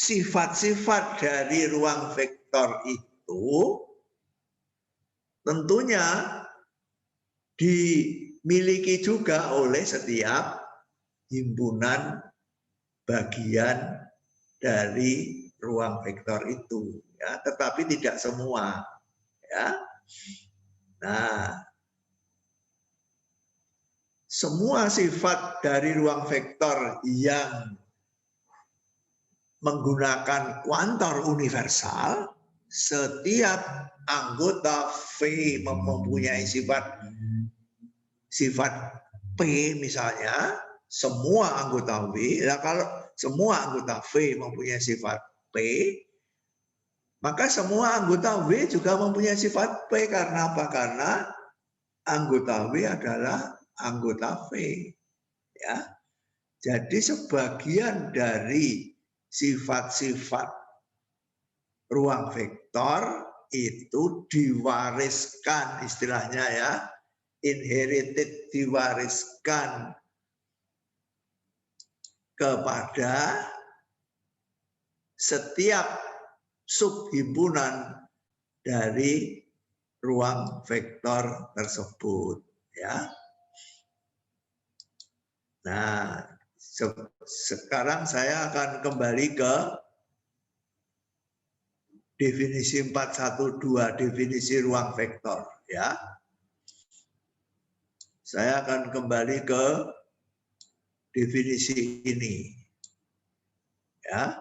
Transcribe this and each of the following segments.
sifat-sifat dari ruang vektor itu tentunya dimiliki juga oleh setiap himpunan bagian dari ruang vektor itu, ya, tetapi tidak semua, ya. Nah, semua sifat dari ruang vektor yang menggunakan kuantor universal, setiap anggota V mempunyai sifat P misalnya, semua anggota V. Nah, kalau semua anggota V mempunyai sifat P, maka semua anggota V juga mempunyai sifat P. Karena apa? Karena anggota V adalah anggota V. Ya. Jadi sebagian dari sifat-sifat ruang vektor itu diwariskan, istilahnya ya, inherited, diwariskan kepada setiap subhimpunan dari ruang vektor tersebut, ya. Nah, sekarang saya akan kembali ke definisi 412, definisi ruang vektor, ya. Saya akan kembali ke definisi ini, ya.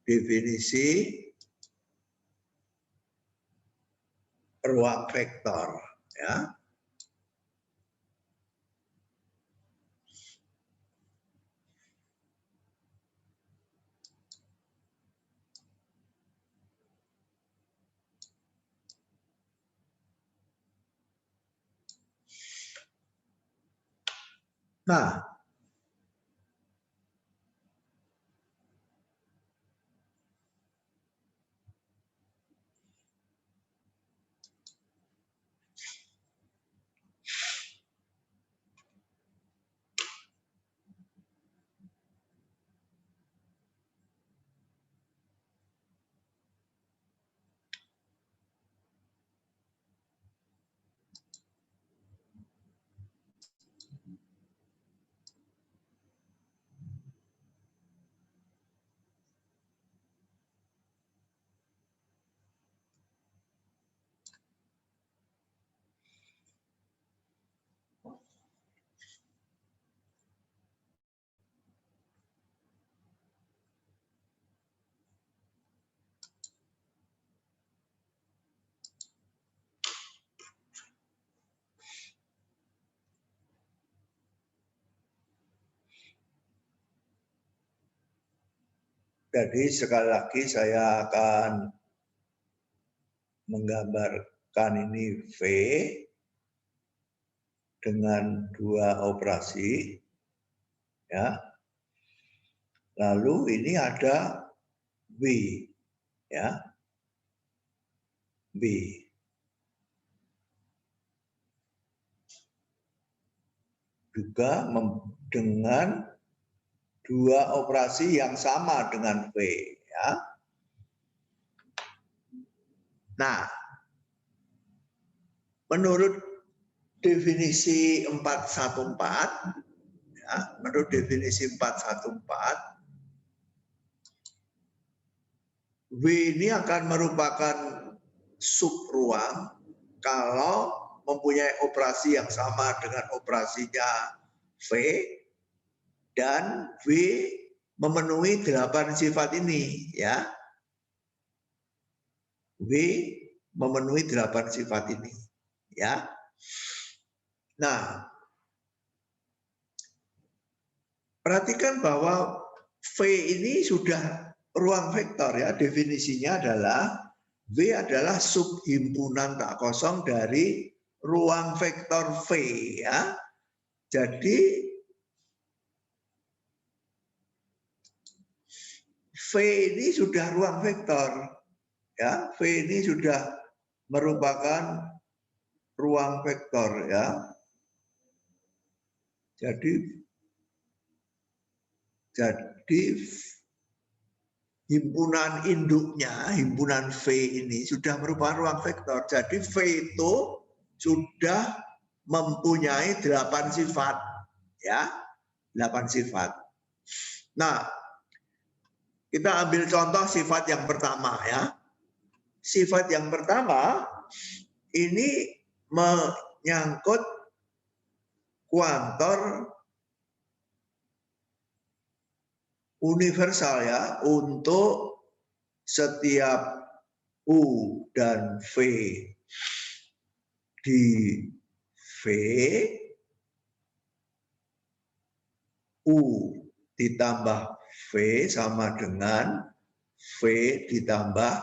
Definisi ruang vektor, ya. Nah, jadi sekali lagi saya akan menggambarkan ini V dengan dua operasi, ya. Lalu ini ada W, ya. W. Juga dengan dua operasi yang sama dengan V, ya. Nah, menurut definisi 414, ya, menurut definisi 414, W ini akan merupakan subruang kalau mempunyai operasi yang sama dengan operasinya V dan V memenuhi 8 sifat ini, ya. W memenuhi 8 sifat ini, ya. Nah, perhatikan bahwa V ini sudah ruang vektor, ya. Definisinya adalah V adalah subhimpunan tak kosong dari ruang vektor V, ya. Jadi V ini sudah ruang vektor, ya. V ini sudah merupakan ruang vektor, ya. Jadi Jadi himpunan induknya, himpunan V ini sudah merupakan ruang vektor. Jadi V itu sudah mempunyai 8 sifat, ya, 8 sifat. Nah, kita ambil contoh sifat yang pertama, ya. Sifat yang pertama ini menyangkut kuantor universal, ya, untuk setiap U dan V di V, U ditambah V sama dengan V ditambah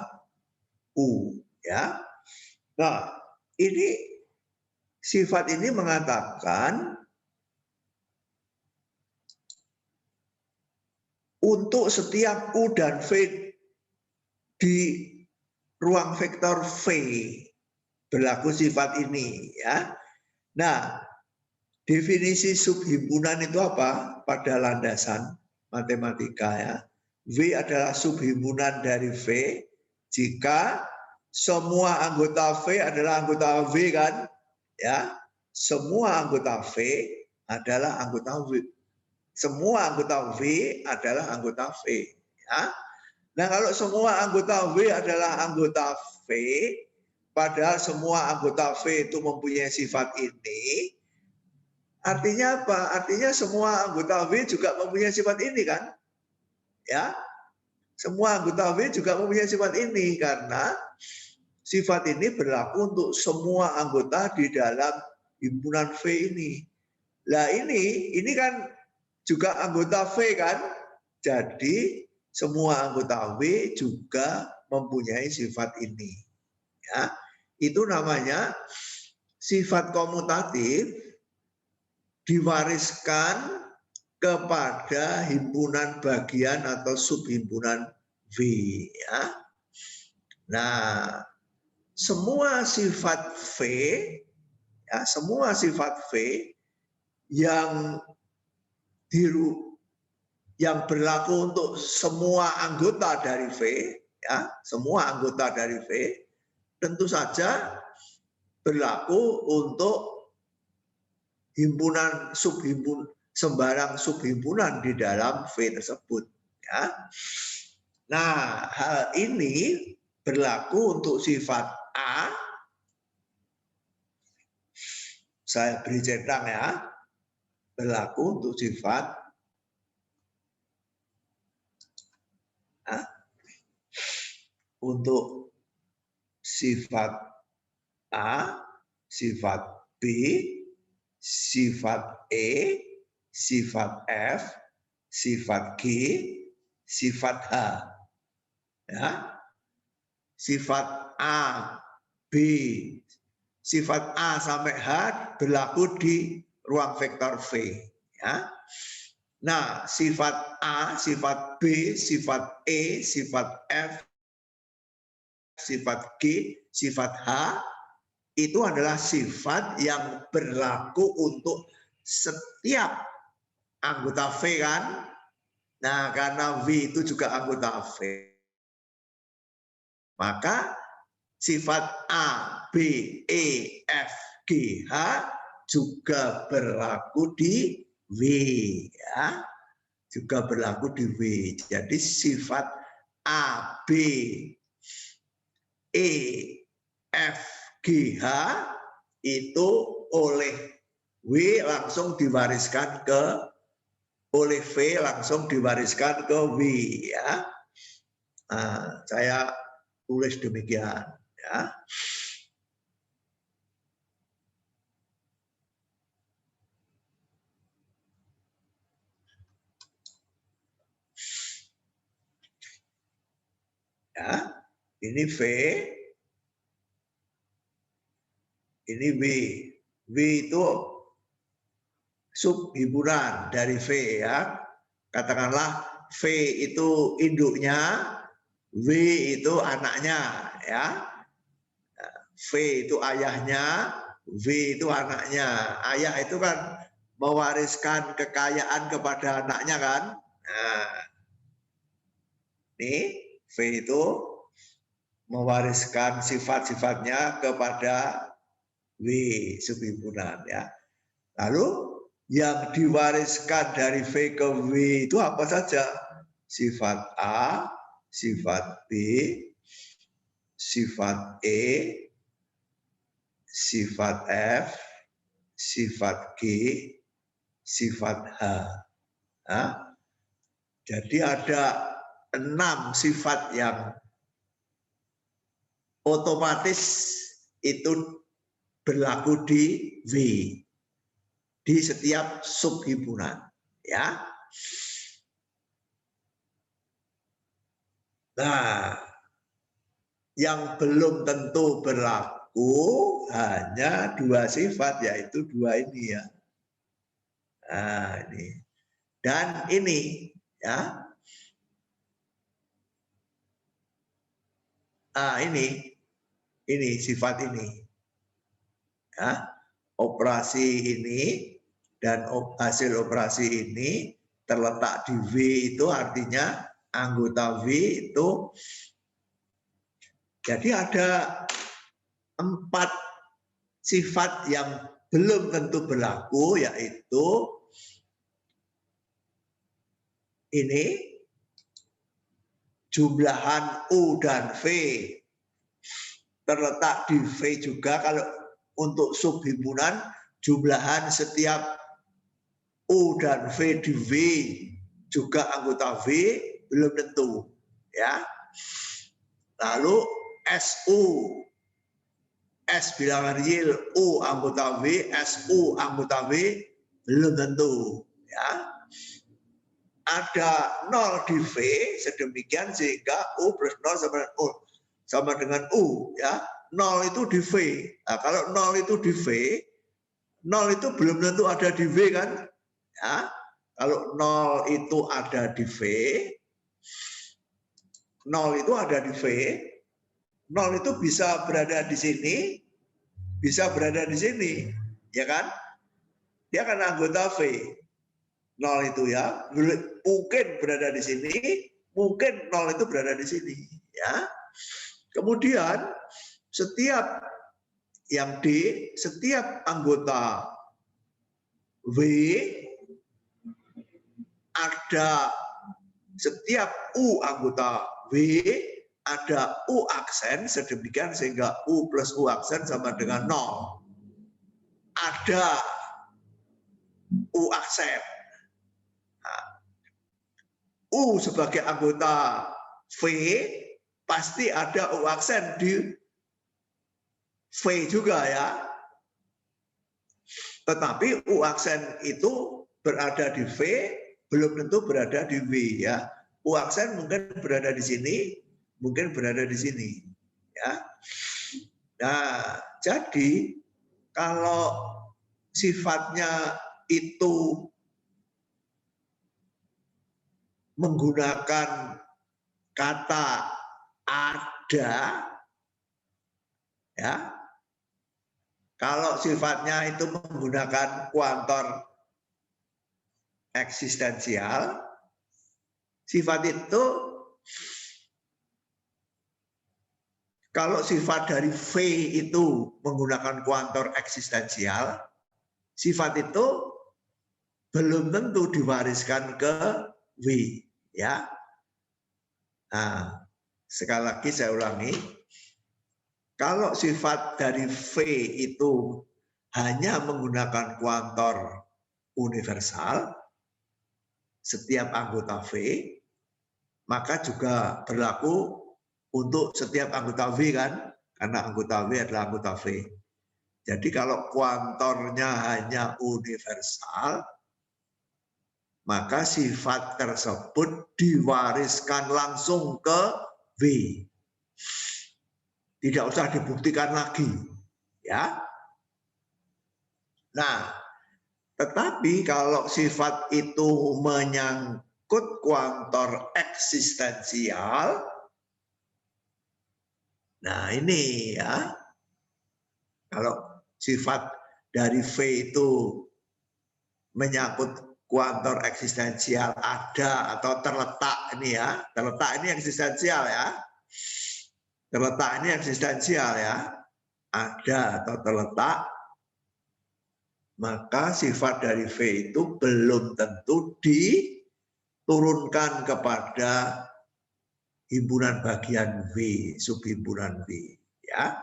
U, ya. Nah, ini sifat ini mengatakan untuk setiap U dan V di ruang vektor V berlaku sifat ini, ya. Nah, definisi subhimpunan itu apa? Pada landasan matematika, ya. V adalah subhimpunan dari V jika semua anggota V adalah anggota V, kan? Ya. Semua anggota V adalah anggota V. Semua anggota V adalah anggota V, ya. Nah, kalau semua anggota V adalah anggota V, padahal semua anggota V itu mempunyai sifat ini, artinya apa? Artinya semua anggota V juga mempunyai sifat ini, kan? Ya, semua anggota V juga mempunyai sifat ini karena sifat ini berlaku untuk semua anggota di dalam himpunan V ini. Nah, ini kan juga anggota V, kan? Jadi semua anggota V juga mempunyai sifat ini, ya. Itu namanya sifat komutatif diwariskan kepada himpunan bagian atau subhimpunan V, ya. Nah, semua sifat V, ya, semua sifat V yang berlaku untuk semua anggota dari V, ya, semua anggota dari V, tentu saja berlaku untuk himpunan sembarang subhimpunan di dalam V tersebut, ya. Nah, hal ini berlaku untuk sifat A. Saya beri centang, ya. Berlaku untuk sifat A. Untuk sifat A, sifat B, sifat E, sifat F, sifat G, sifat H. Ya. Sifat A, B, sifat A sampai H berlaku di ruang vektor V. Ya. Nah, sifat A, sifat B, sifat E, sifat F, sifat G, sifat H itu adalah sifat yang berlaku untuk setiap anggota V, kan? Nah, karena V itu juga anggota V, maka sifat A, B, E, F, G, H juga berlaku di V, ya. Juga berlaku di V. Jadi sifat A, B, E, F, G, H itu oleh W langsung diwariskan ke, oleh V langsung diwariskan ke W, ya. Nah, saya tulis demikian, ya. Ya, ini V, ini W. W itu subhimpunan dari V, ya. Katakanlah V itu induknya, W itu anaknya, ya. V itu ayahnya, W itu anaknya. Ayah itu kan mewariskan kekayaan kepada anaknya, kan. Nah, ini V itu mewariskan sifat-sifatnya kepada W subhimpunan ya. Lalu yang diwariskan dari V ke W itu apa saja? Sifat A, sifat B, sifat E, sifat F, sifat G, sifat H. Nah, jadi ada 6 sifat yang otomatis itu berlaku di W, di setiap subhimpunan, ya. Nah, yang belum tentu berlaku hanya 2 sifat, yaitu 2 ini ya. Nah, ini dan ini ya. Nah, ini sifat ini. Ya, operasi ini dan hasil operasi ini terletak di W itu artinya anggota W itu. Jadi ada 4 sifat yang belum tentu berlaku, yaitu ini jumlahan U dan V terletak di V juga. Kalau untuk subhimpunan jumlahan setiap U dan V di W juga anggota V belum tentu ya. Lalu SU, S bilangan real, U anggota W, SU anggota W belum tentu ya. Ada 0 di V sedemikian sehingga U plus 0 sama dengan U ya. 0 itu di V. Nah, kalau 0 itu di V, 0 itu belum tentu ada di W kan? Ya. Kalau 0 itu ada di V, 0 itu ada di V, 0 itu bisa berada di sini, bisa berada di sini, ya kan? Dia kan anggota V. 0 itu ya, mungkin berada di sini, mungkin 0 itu berada di sini, ya. Kemudian setiap yang D, setiap anggota W ada, setiap U anggota W ada U aksen sedemikian sehingga U plus U aksen sama dengan 0. Ada U aksen. Nah, U sebagai anggota V pasti ada U aksen di V juga ya. Tetapi U aksen itu berada di V belum tentu berada di W ya. U aksen mungkin berada di sini, mungkin berada di sini ya. Nah, jadi kalau sifatnya itu menggunakan kata ada ya. Kalau sifatnya itu menggunakan kuantor eksistensial, sifat itu kalau sifat dari V itu menggunakan kuantor eksistensial, sifat itu belum tentu diwariskan ke W ya. Nah, sekali lagi saya ulangi, kalau sifat dari V itu hanya menggunakan kuantor universal, setiap anggota V, maka juga berlaku untuk setiap anggota V kan, karena anggota V adalah anggota V. Jadi kalau kuantornya hanya universal, maka sifat tersebut diwariskan langsung ke W. Tidak usah dibuktikan lagi, ya. Nah, tetapi kalau sifat itu menyangkut kuantor eksistensial, nah ini ya, kalau sifat dari V itu menyangkut kuantor eksistensial ada atau terletak ini ya, terletak ini eksistensial ya, terletak ini eksistensial ya, ada atau terletak, maka sifat dari V itu belum tentu diturunkan kepada himpunan bagian V, subhimpunan V ya.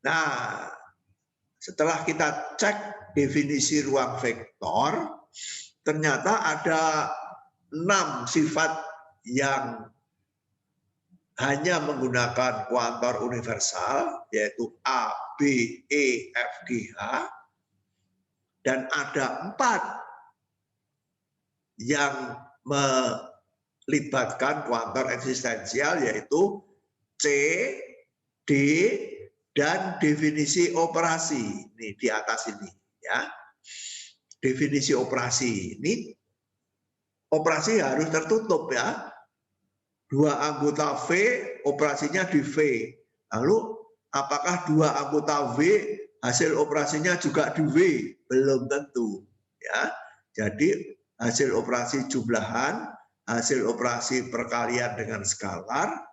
Nah, setelah kita cek definisi ruang vektor, ternyata ada 6 sifat yang hanya menggunakan kuantor universal, yaitu A, B, E, F, G, H, dan ada 4 yang melibatkan kuantor eksistensial, yaitu C, D, dan definisi operasi. Ini di atas ini ya. Definisi operasi ini, operasi harus tertutup ya. 2 anggota V, operasinya di V. Lalu apakah 2 anggota V hasil operasinya juga di V? Belum tentu ya. Jadi hasil operasi jumlahan, hasil operasi perkalian dengan skalar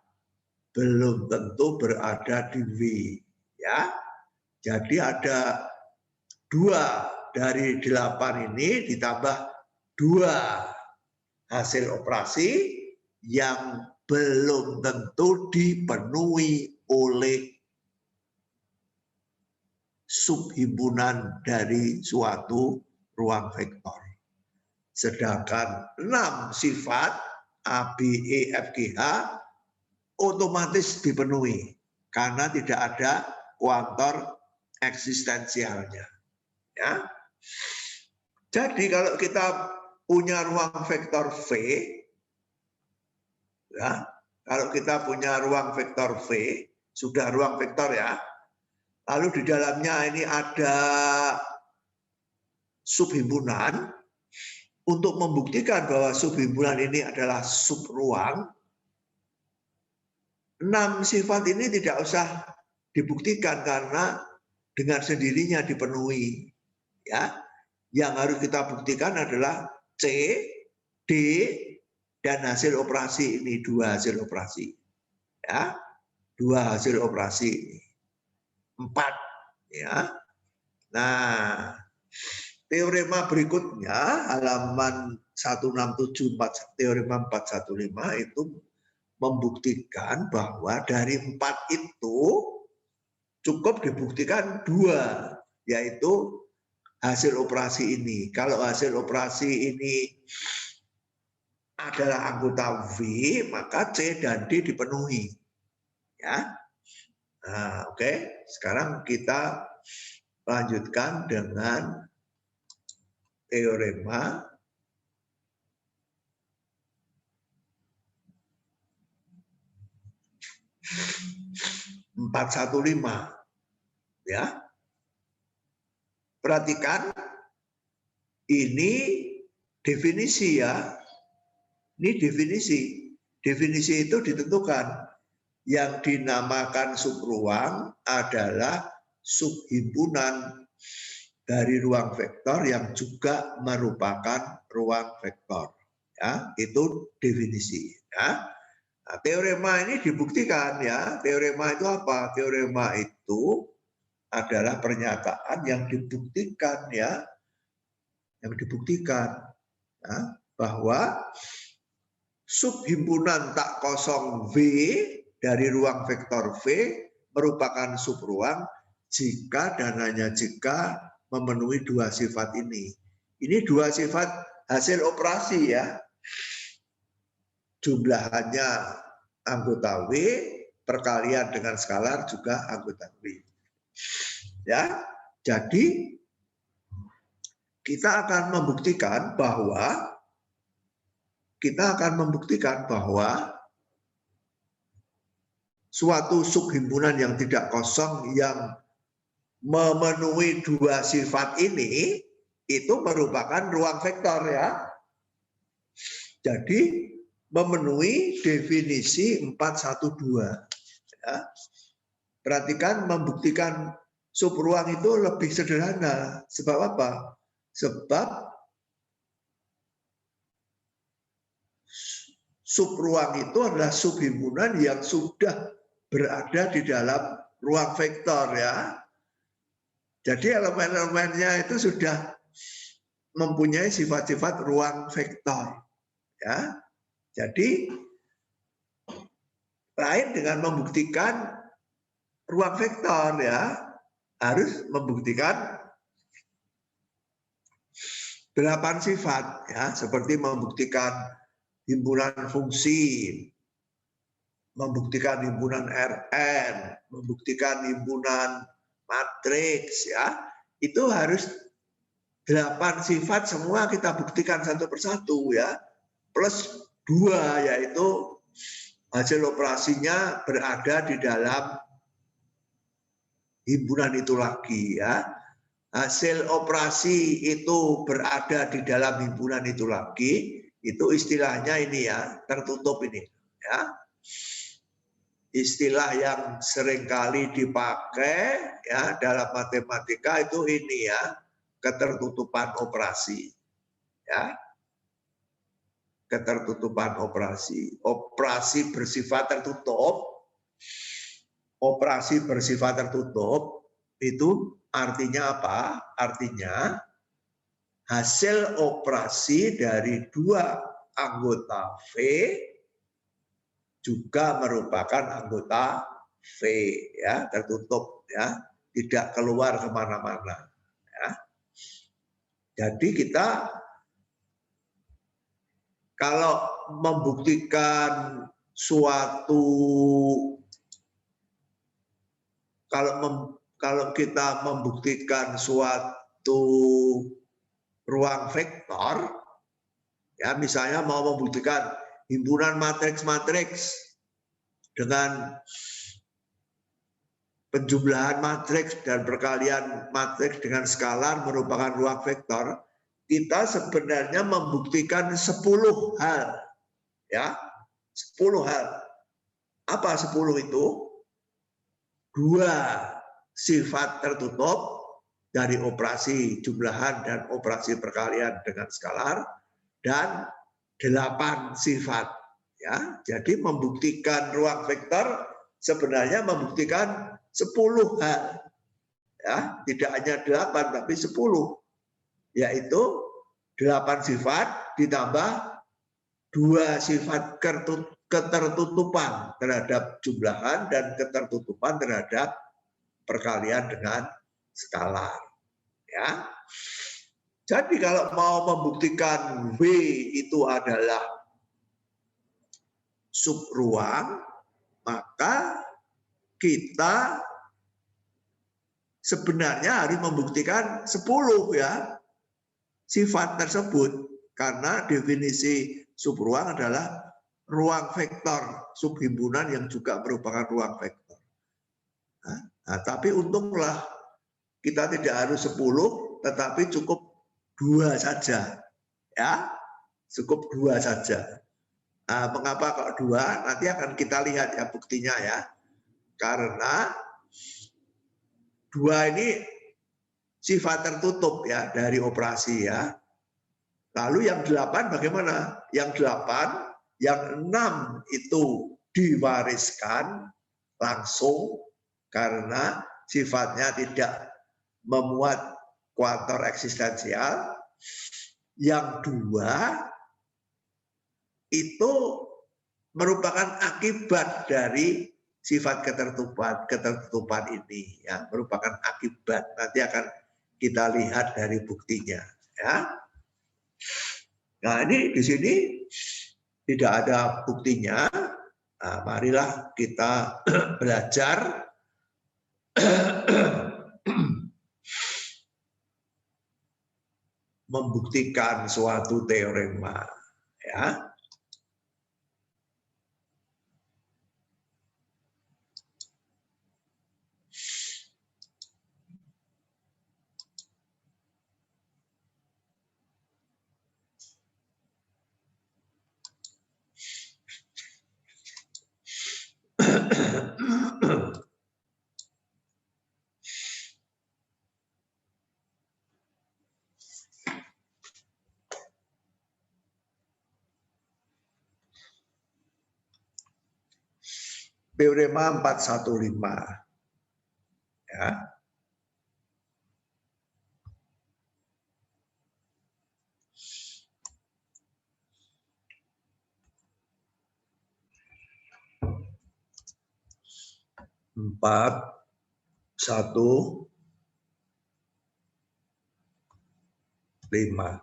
belum tentu berada di V ya. Jadi ada 2 dari 8 ini ditambah 2 hasil operasi yang belum tentu dipenuhi oleh subhimpunan dari suatu ruang vektor. Sedangkan 6 sifat A, B, E, F, G, H otomatis dipenuhi karena tidak ada kuantor eksistensialnya. Ya. Jadi kalau kita punya ruang vektor V, ya, kalau kita punya ruang vektor V, sudah ruang vektor ya, lalu di dalamnya ini ada subhimpunan, untuk membuktikan bahwa subhimpunan ini adalah subruang, 6 sifat ini tidak usah dibuktikan karena dengan sendirinya dipenuhi. Ya, yang harus kita buktikan adalah C, D, dan hasil operasi ini, 2 hasil operasi. Ya, 2 hasil operasi ini. 4 ya. Nah, teorema berikutnya halaman 1674 teorema 415 itu membuktikan bahwa dari 4 itu cukup dibuktikan 2, yaitu hasil operasi ini. Kalau hasil operasi ini adalah anggota V, maka C dan D dipenuhi. Ya. Nah, oke. Sekarang kita lanjutkan dengan teorema ya. Perhatikan ini definisi ya. Ini definisi. Definisi itu ditentukan. Yang dinamakan subruang adalah subhimpunan dari ruang vektor yang juga merupakan ruang vektor. Ya, itu definisi. Ya. Nah, teorema ini dibuktikan ya. Teorema itu apa? Teorema itu adalah pernyataan yang dibuktikan ya. Yang dibuktikan ya, bahwa subhimpunan tak kosong V dari ruang vektor V merupakan subruang jika dan hanya jika memenuhi 2 sifat ini. Ini 2 sifat hasil operasi ya. Jumlahannya anggota V, perkalian dengan skalar juga anggota V. Ya, jadi kita akan membuktikan bahwa suatu subhimpunan yang tidak kosong yang memenuhi 2 sifat ini itu merupakan ruang vektor ya. Jadi memenuhi definisi 412. Ya. Perhatikan membuktikan subruang itu lebih sederhana. Sebab apa? Sebab subruang itu adalah subhimpunan yang sudah berada di dalam ruang vektor ya. Jadi elemen-elemennya itu sudah mempunyai sifat-sifat ruang vektor ya. Jadi lain dengan membuktikan ruang vektor ya, harus membuktikan 8 sifat ya, seperti membuktikan himpunan fungsi, membuktikan himpunan Rn, membuktikan himpunan matriks ya. Itu harus 8 sifat semua kita buktikan satu persatu ya. Plus 2 yaitu hasil operasinya berada di dalam himpunan itu lagi ya. Hasil operasi itu berada di dalam himpunan itu lagi, itu istilahnya ini ya, tertutup ini ya. Istilah yang seringkali dipakai ya dalam matematika itu ini ya, ketertutupan operasi ya. Ketertutupan operasi. Operasi bersifat tertutup. Operasi bersifat tertutup itu artinya apa? Artinya hasil operasi dari 2 anggota V juga merupakan anggota V ya, tertutup ya, tidak keluar kemana-mana ya. Jadi kita kalau membuktikan suatu, kalau kita membuktikan suatu ruang vektor, ya misalnya mau membuktikan himpunan matriks-matriks dengan penjumlahan matriks dan perkalian matriks dengan skalar merupakan ruang vektor, kita sebenarnya membuktikan 10 hal. Ya, 10 hal. Apa 10 itu? 2 sifat tertutup dari operasi jumlahan dan operasi perkalian dengan skalar, dan 8 sifat ya. Jadi membuktikan ruang vektor sebenarnya membuktikan 10 hal ya, tidak hanya 8 tapi 10, yaitu 8 sifat ditambah 2 sifat ketertutupan terhadap jumlahan dan ketertutupan terhadap perkalian dengan skalar ya. Jadi kalau mau membuktikan W itu adalah subruang, maka kita sebenarnya harus membuktikan 10 ya sifat tersebut, karena definisi subruang adalah ruang vektor subhimpunan yang juga merupakan ruang vektor. Nah, tapi untunglah kita tidak harus 10, tetapi cukup 2 saja ya, cukup 2 saja. Nah, mengapa kok 2? Nanti akan kita lihat ya buktinya ya, karena 2 ini sifat tertutup ya dari operasi ya. Lalu yang 8 bagaimana? Yang 8, yang 6 itu diwariskan langsung karena sifatnya tidak memuat kuantor eksistensial. Yang 2 itu merupakan akibat dari sifat ketertutupan ini ya, merupakan akibat. Nanti akan kita lihat dari buktinya ya. Nah, ini di sini tidak ada buktinya. Nah, marilah kita belajar membuktikan suatu teorema ya. Teorema 415. Ya. Empat, satu, lima.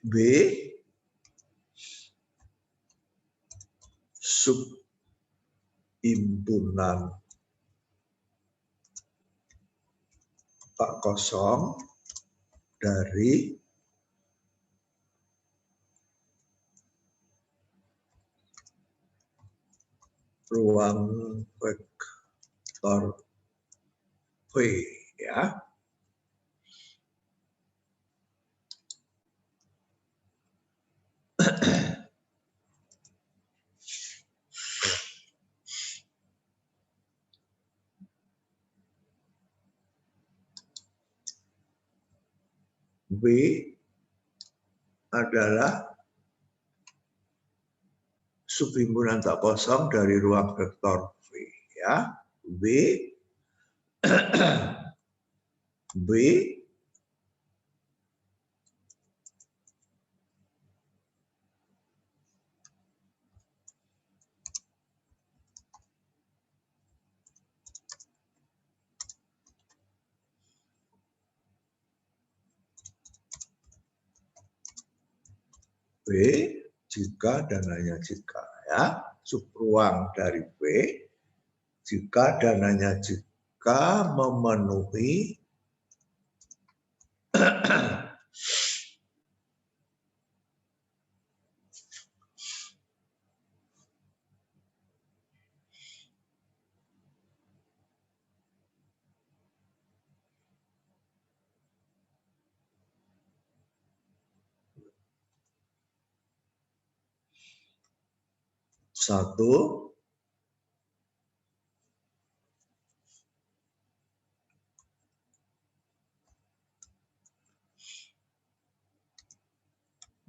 B subhimpunan tak kosong dari ruang vektor V, ya. V adalah subhimpunan tak kosong dari ruang vektor V, ya. V B B jika dan hanya jika, ya, subruang dari B jika dan hanya jika memenuhi satu,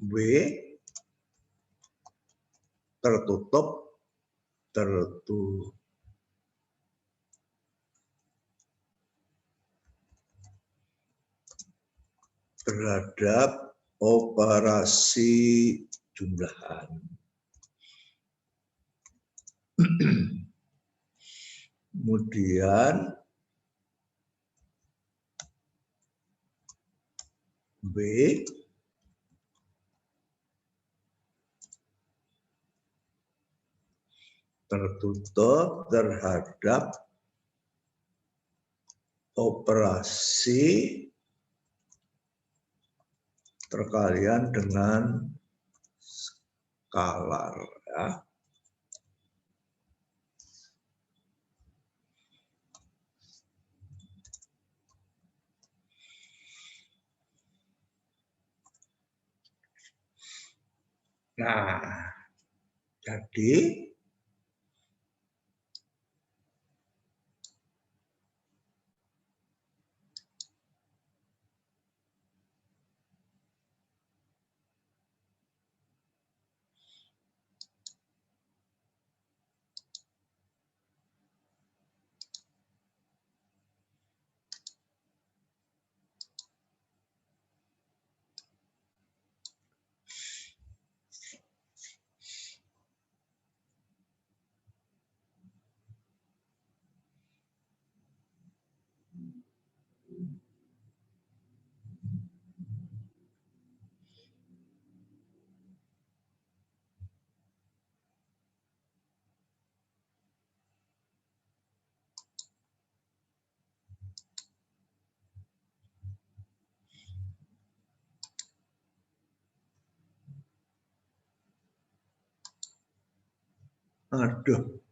B tertutup terhadap operasi jumlahan. Kemudian B tertutup terhadap operasi perkalian dengan skalar, ya. Nah, jadi aduh,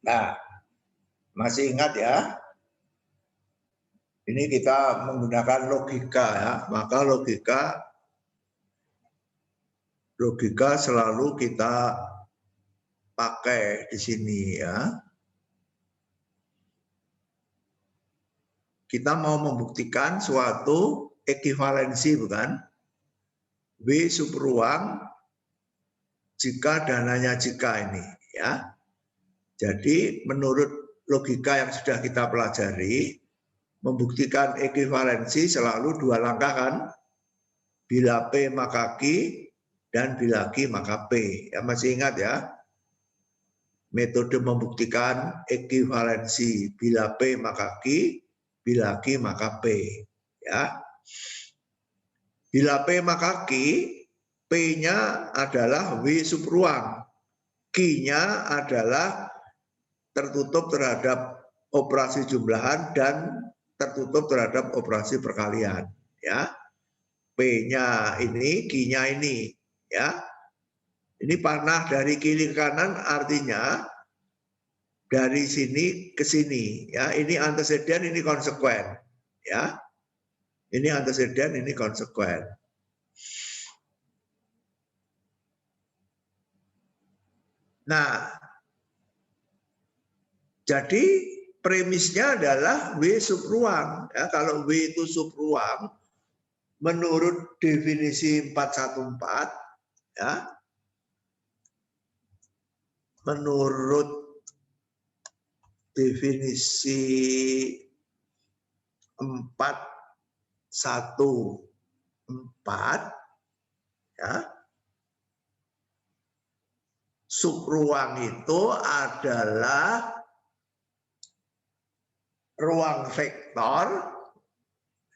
Nah, masih ingat ya? Ini kita menggunakan logika ya, maka logika selalu kita pakai di sini ya. Kita mau membuktikan suatu ekivalensi, bukan? W sub ruang jika dananya jika ini ya. Jadi menurut logika yang sudah kita pelajari, membuktikan ekivalensi selalu dua langkah kan? Bila P maka Q dan bila Q maka P. Ya, masih ingat ya? Metode membuktikan ekivalensi bila P maka Q, bila Q maka P. Ya. Bila P maka Q, P-nya adalah W sub ruang. Q-nya adalah tertutup terhadap operasi jumlahan dan tertutup terhadap operasi perkalian. Ya. P-nya ini, Q-nya ini. Ya. Ini panah dari kiri ke kanan artinya dari sini ke sini. Ya. Ini anteseden, ini konsekuen. Ya. Ini anteseden, ini konsekuen. Nah, jadi premisnya adalah W sub ruang. Ya, kalau W itu sub ruang, menurut definisi 414, ya, menurut definisi 414, ya, sub ruang itu adalah ruang vektor,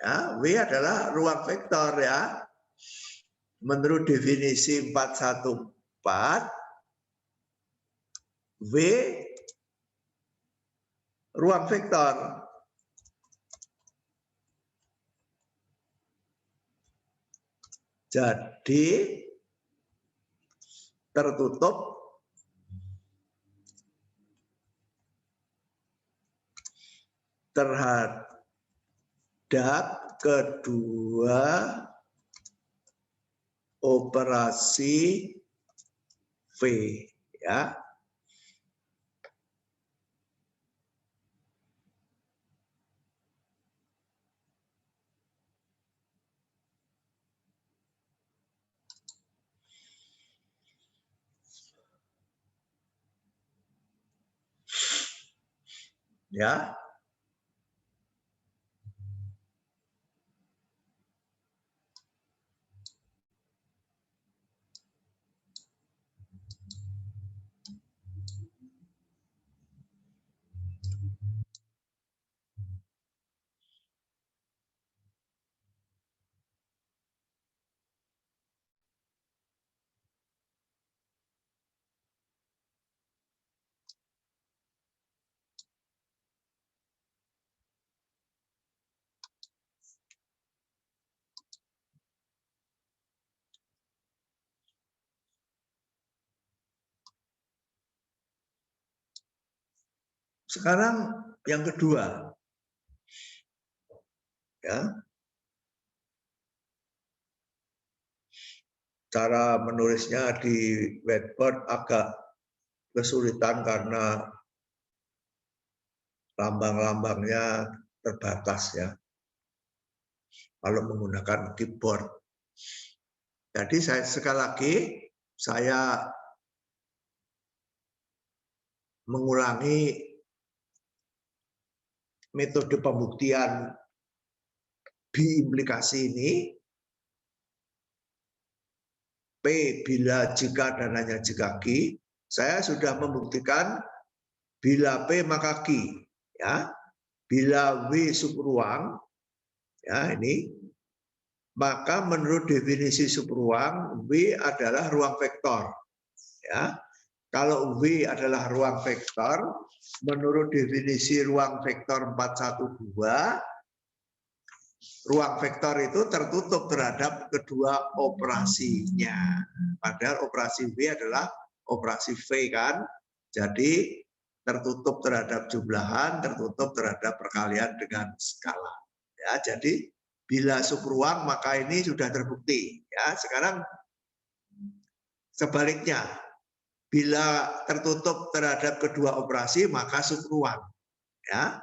ya, W adalah ruang vektor ya. Menurut definisi 414, W ruang vektor. Jadi tertutup terhadap kedua operasi V, ya. Ya. Sekarang yang kedua, ya, cara menulisnya di whiteboard agak kesulitan karena lambang-lambangnya terbatas ya, kalau menggunakan keyboard. Jadi sekali lagi saya mengulangi metode pembuktian biimplikasi ini. P bila jika dananya jika Q, saya sudah membuktikan bila P maka Q, ya. Bila W sub ruang, ya ini, maka menurut definisi sub ruang, W adalah ruang vektor, ya. Kalau W adalah ruang vektor, menurut definisi ruang vektor 412, ruang vektor itu tertutup terhadap kedua operasinya. Padahal operasi V adalah operasi V kan. Jadi tertutup terhadap jumlahan, tertutup terhadap perkalian dengan skala. Ya, jadi bila subruang maka ini sudah terbukti. Ya, sekarang sebaliknya, bila tertutup terhadap kedua operasi maka subruang. Ya,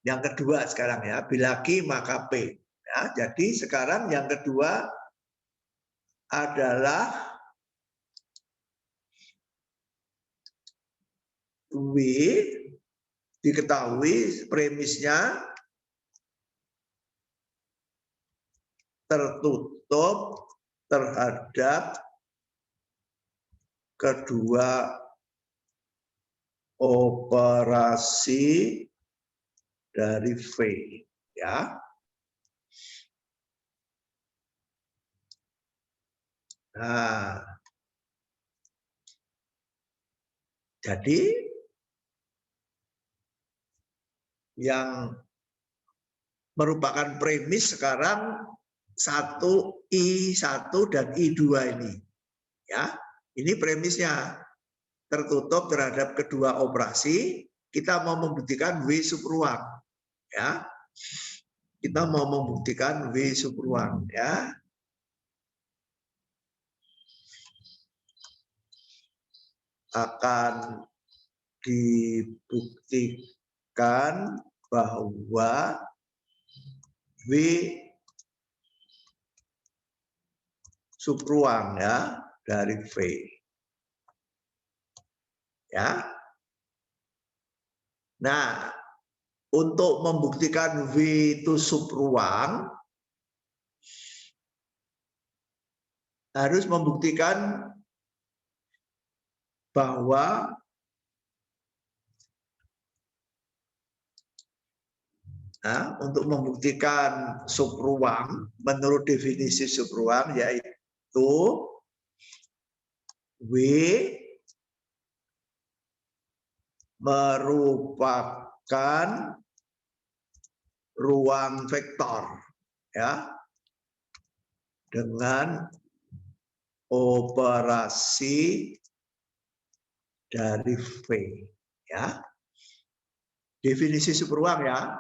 yang kedua sekarang ya, bila Q maka P. Ya, jadi sekarang yang kedua adalah W, diketahui premisnya tertutup terhadap kedua operasi dari V. Ya. Nah, jadi yang merupakan premis sekarang 1 I1 dan I2 ini. Ya, ini premisnya tertutup terhadap kedua operasi. Kita mau membuktikan W subruang. Ya, kita mau membuktikan W subruang. Ya, akan dibuktikan bahwa W subruang ya dari V. Ya. Nah, untuk membuktikan V itu subruang harus membuktikan bahwa untuk membuktikan subruang menurut definisi subruang yaitu W merupakan ruang vektor ya dengan operasi dari V ya. Definisi subruang ya.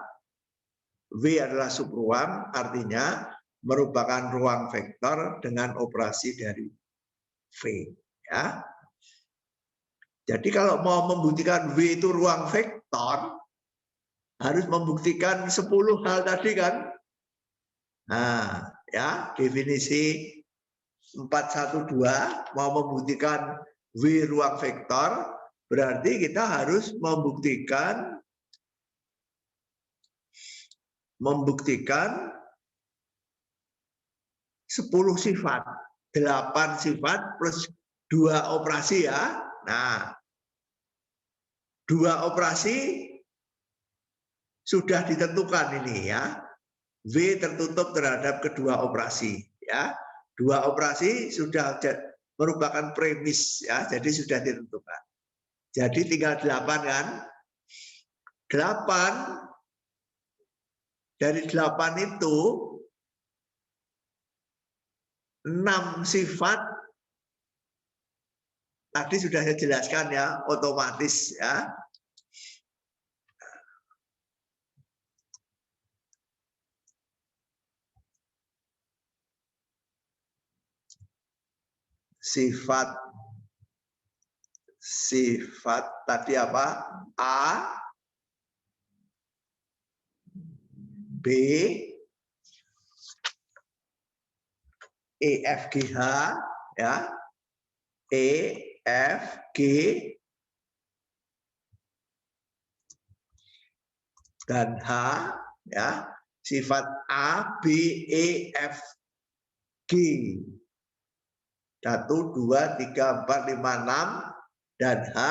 W adalah subruang artinya merupakan ruang vektor dengan operasi dari V ya. Jadi kalau mau membuktikan W itu ruang vektor harus membuktikan 10 hal tadi kan. Nah, ya, definisi 412 mau membuktikan W ruang vektor berarti kita harus membuktikan 10 sifat, 8 sifat plus 2 operasi ya. Nah, 2 operasi sudah ditentukan ini ya. W tertutup terhadap kedua operasi ya. 2 operasi sudah merupakan premis ya, jadi sudah ditentukan. Jadi tinggal 8 kan. 8 dari 8 itu 6 sifat tadi sudah saya jelaskan ya, otomatis ya. Sifat tadi apa? A, B, E, F, G, H ya. E, F, G dan H ya. Sifat A, B, E, F, G. 1, 2, 3, 4, 5, 6 dan H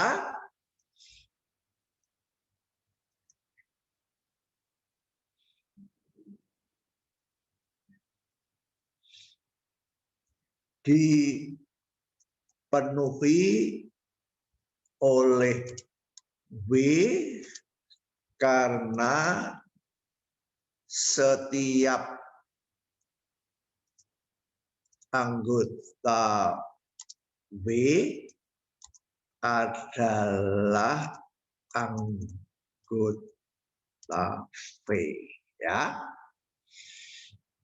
dipenuhi oleh W karena setiap anggota W adalah anggota V, ya.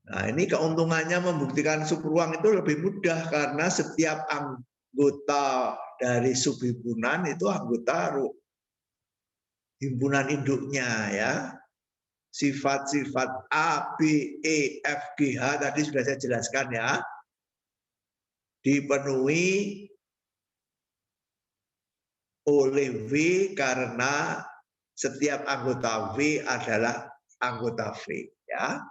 Nah, ini keuntungannya membuktikan subruang itu lebih mudah karena setiap anggota dari subhimpunan itu anggota himpunan induknya, ya. Sifat-sifat A, B, E, F, G, H tadi sudah saya jelaskan, ya. Dipenuhi oleh V karena setiap anggota V adalah anggota V, ya.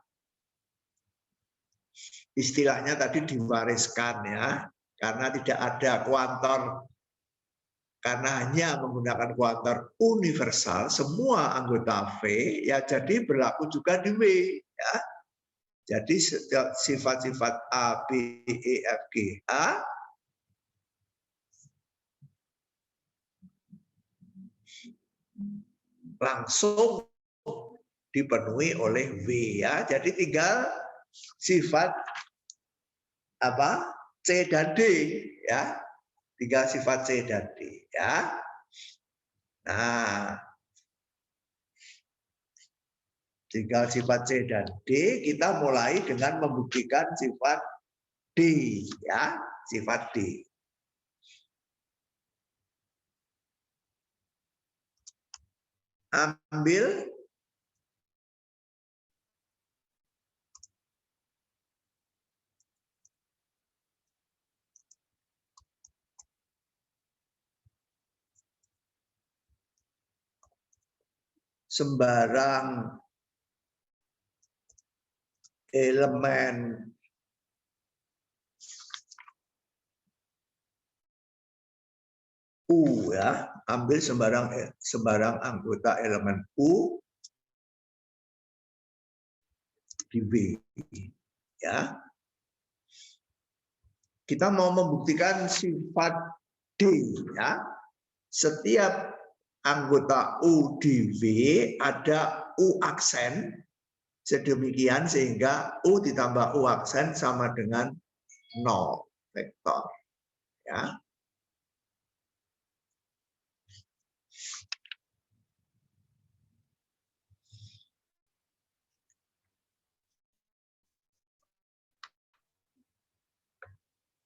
Istilahnya tadi diwariskan, ya, karena tidak ada kuantor, karena hanya menggunakan kuantor universal semua anggota V, ya, jadi berlaku juga di W, ya. Jadi sifat-sifat A, B, E, F, G, H langsung dipenuhi oleh W, ya. Jadi tinggal sifat apa? C dan D, ya. Tinggal sifat C dan D, ya. Nah, tinggal sifat C dan D, kita mulai dengan membuktikan sifat D, ya, sifat D. Ambil sembarang elemen U, ya, ambil sembarang anggota elemen U di B, ya. Kita mau membuktikan sifat D, ya. Setiap anggota U di V ada U aksen sedemikian sehingga U ditambah U aksen sama dengan 0 vektor, ya.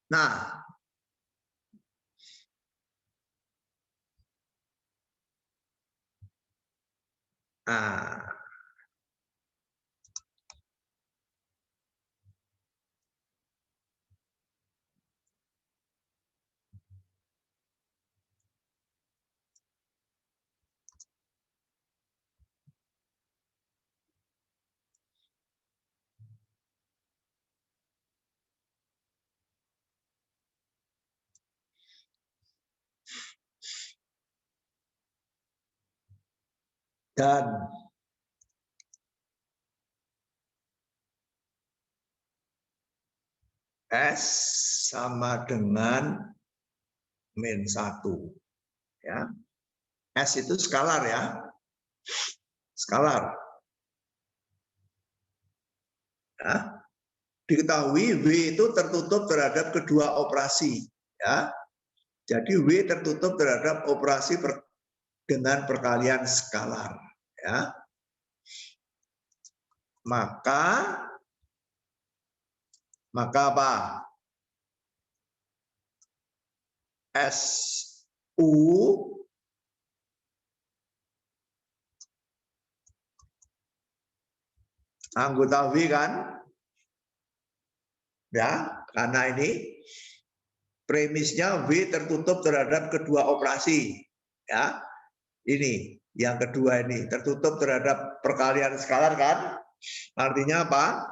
Nah, dan S sama dengan min 1, ya. S itu skalar, ya, skalar, ya. Diketahui W itu tertutup terhadap kedua operasi, ya. Jadi W tertutup terhadap operasi dengan perkalian skalar, ya. Maka apa? SU anggota V kan? Ya, karena ini premisnya W tertutup terhadap kedua operasi, ya. Ini yang kedua ini tertutup terhadap perkalian skalar kan? Artinya apa?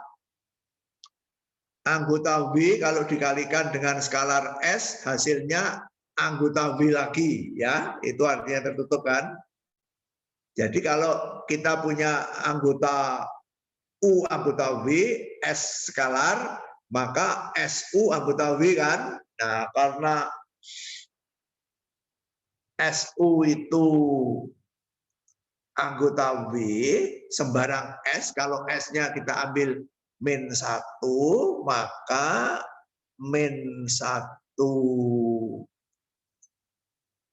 Anggota V kalau dikalikan dengan skalar S hasilnya anggota V lagi, ya. Itu artinya tertutup kan? Jadi kalau kita punya anggota U anggota V, S skalar, maka SU anggota V kan? Nah, karena SU itu anggota V, sembarang S, kalau S-nya kita ambil min 1, maka min 1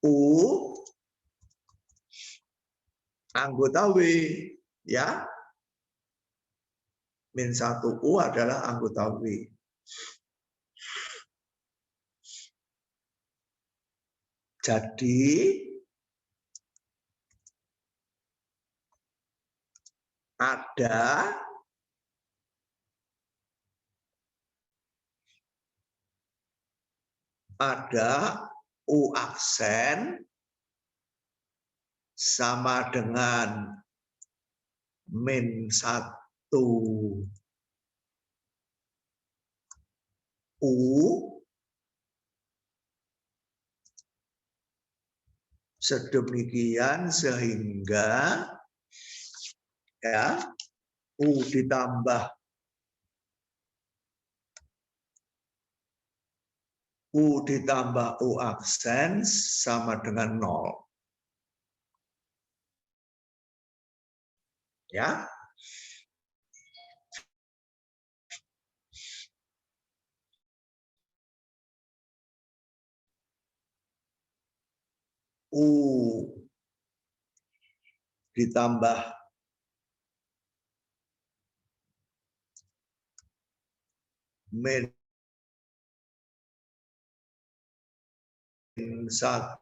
U anggota W, ya. Min 1U adalah anggota W. Jadi ada U aksen sama dengan min 1 U sedemikian sehingga ya U ditambah U aksen sama dengan 0. Ya. U ditambah min 1,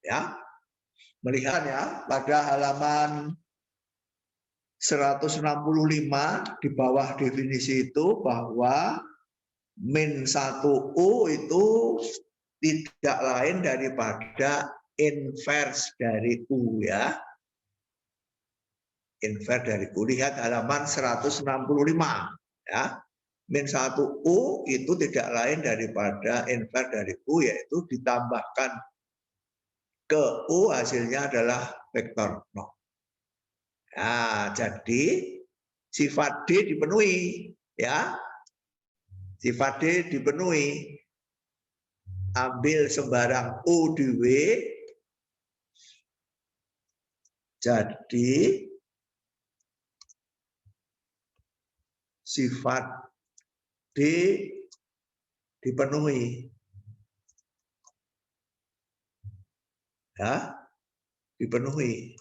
ya. Melihat ya pada halaman 165 di bawah definisi itu bahwa min 1U itu tidak lain daripada inverse dari U, ya. Inverse dari U. Lihat halaman 165, ya. Min 1U itu tidak lain daripada inverse dari U, yaitu ditambahkan ke U hasilnya adalah vektor 0. Nah, jadi sifat D dipenuhi, ya. Sifat D dipenuhi. Ambil sembarang U di W, jadi sifat D dipenuhi. Ya, dipenuhi.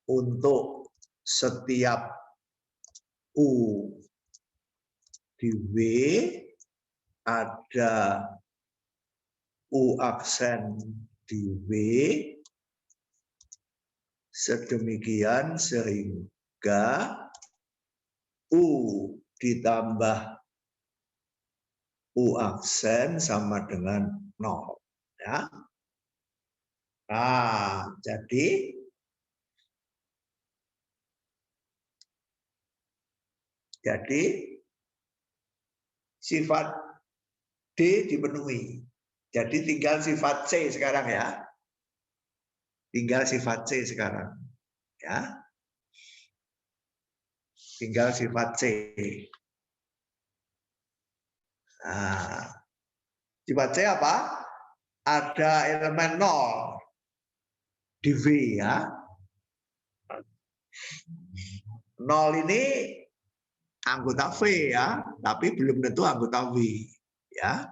Untuk setiap U di W ada U aksen di W sedemikian sehingga U ditambah U aksen sama dengan 0. Ya. Nah, jadi sifat D dipenuhi. Jadi tinggal sifat C sekarang, ya. Tinggal sifat C sekarang. Ya. Tinggal sifat C. Nah, sifat C apa? Ada elemen 0 di V, ya. 0 ini anggota V, ya, tapi belum tentu anggota W, ya.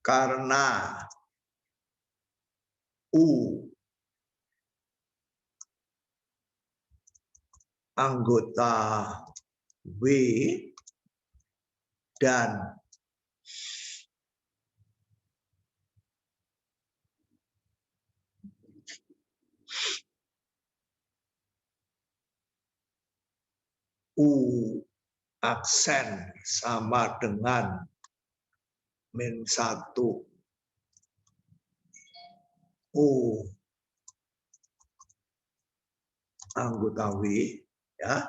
Karena U anggota W dan U aksen sama dengan min 1 U anggota W, ya.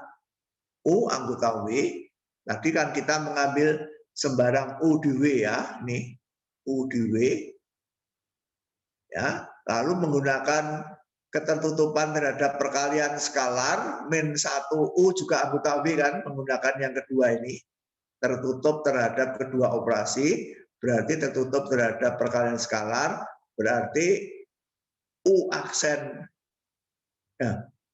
U anggota W. Tadi kan kita mengambil sembarang U di W, ya. Nih, U di W. Ya, lalu menggunakan ketertutupan terhadap perkalian skalar min 1U juga anggota W kan, menggunakan yang kedua ini, tertutup terhadap kedua operasi, berarti tertutup terhadap perkalian skalar, berarti U aksen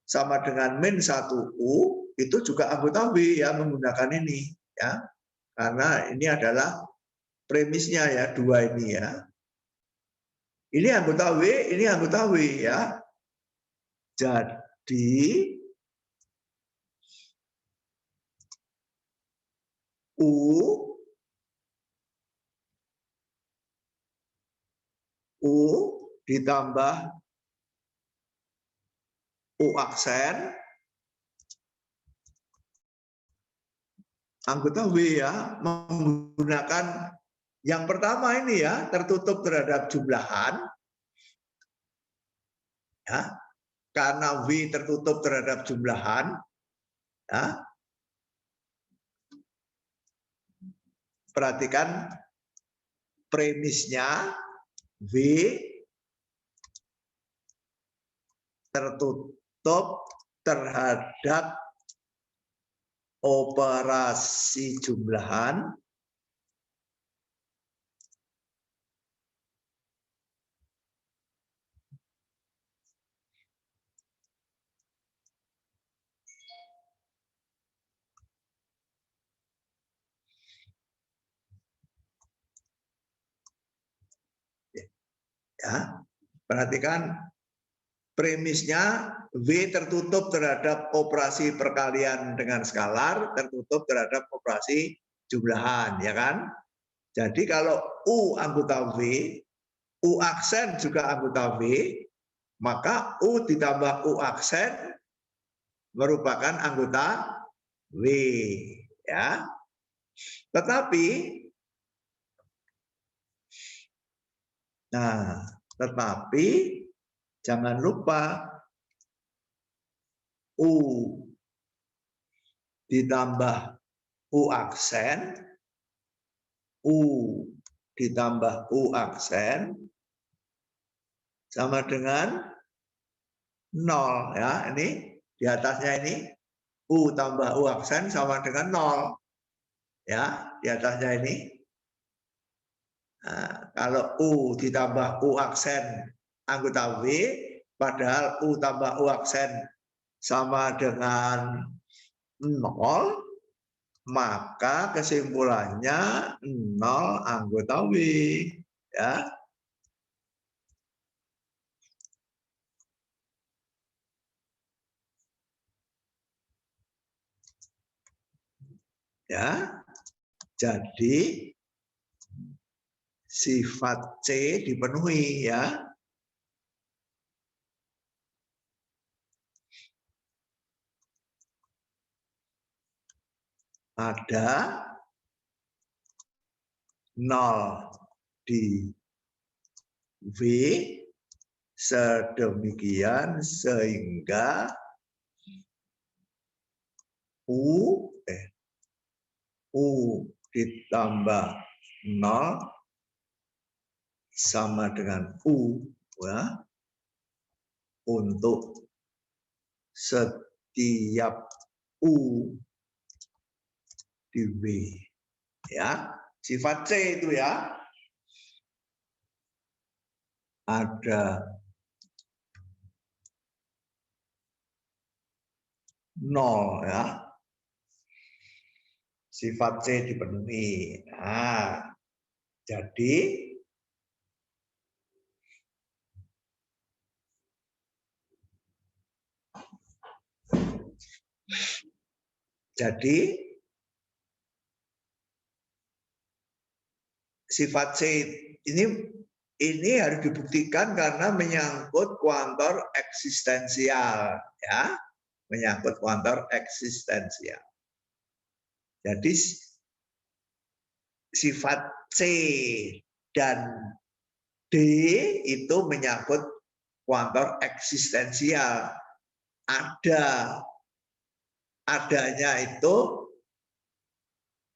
sama dengan min 1U, itu juga anggota W ya, menggunakan ini ya, karena ini adalah premisnya ya, dua ini ya. Ini anggota W, ini anggota W ya. Jadi U ditambah U aksen anggota W ya, menggunakan yang pertama ini ya, tertutup terhadap jumlahan ya, karena W tertutup terhadap jumlahan ya. Perhatikan premisnya W tertutup terhadap operasi jumlahan ya. Perhatikan premisnya W tertutup terhadap operasi perkalian dengan skalar, tertutup terhadap operasi jumlahan, ya kan? Jadi kalau U anggota W, U aksen juga anggota W, maka U ditambah U aksen merupakan anggota W, ya. Tetapi jangan lupa U ditambah U aksen, U ditambah U aksen sama dengan 0 ya. Ini di atasnya ini U tambah U aksen sama dengan 0 ya, di atasnya ini. Nah, kalau U ditambah U aksen anggota W, padahal U tambah U aksen sama dengan 0, maka kesimpulannya 0 anggota W. Ya. Ya. Jadi sifat C dipenuhi ya. Ada 0 di W sedemikian sehingga U ditambah 0 sama dengan U ya, untuk setiap U di W ya. Sifat C itu ya, ada 0 ya, sifat C dipenuhi. Nah, jadi sifat C ini harus dibuktikan karena menyangkut kuantor eksistensial ya, menyangkut kuantor eksistensial. Jadi sifat C dan D itu menyangkut kuantor eksistensial. Adanya itu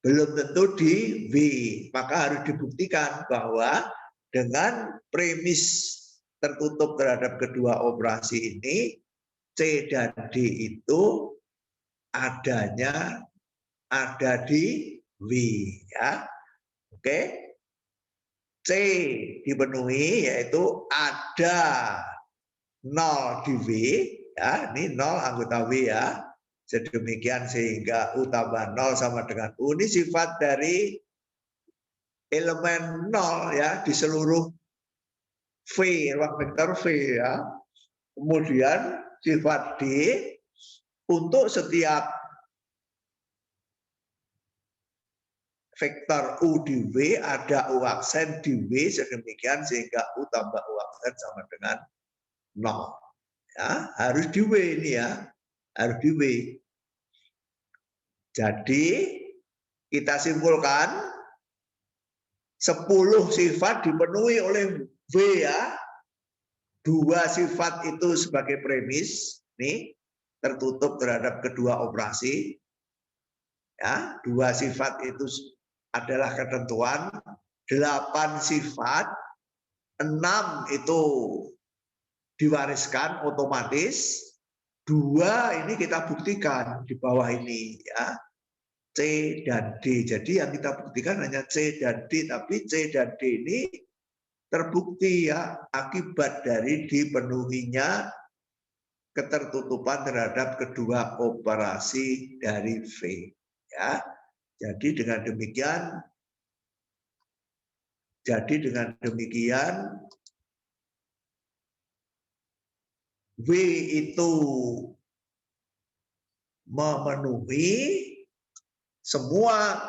belum tentu di W, maka harus dibuktikan bahwa dengan premis tertutup terhadap kedua operasi ini, C dan D itu adanya ada di W, ya. Oke. C dipenuhi yaitu ada 0 di W, ya. Ini 0 anggota W, ya. Sedemikian sehingga U tambah 0 sama dengan U. Ini sifat dari elemen 0, ya, di seluruh V, ruang vektor V, ya. Kemudian sifat D untuk setiap vektor U di W ada U aksen di W sedemikian sehingga U tambah U aksen sama dengan 0. Ya, harus di W ini, ya. Harus di W. Jadi kita simpulkan 10 sifat dipenuhi oleh W, ya. 2 sifat itu sebagai premis, nih, tertutup terhadap kedua operasi. Ya, 2 sifat itu adalah ketentuan, 8 sifat, 6 itu diwariskan otomatis, 2 ini kita buktikan di bawah ini, ya. C dan D. Jadi yang kita buktikan hanya C dan D, tapi C dan D ini terbukti, ya, akibat dari dipenuhinya ketertutupan terhadap kedua operasi dari V, ya. Jadi dengan demikian W itu memenuhi semua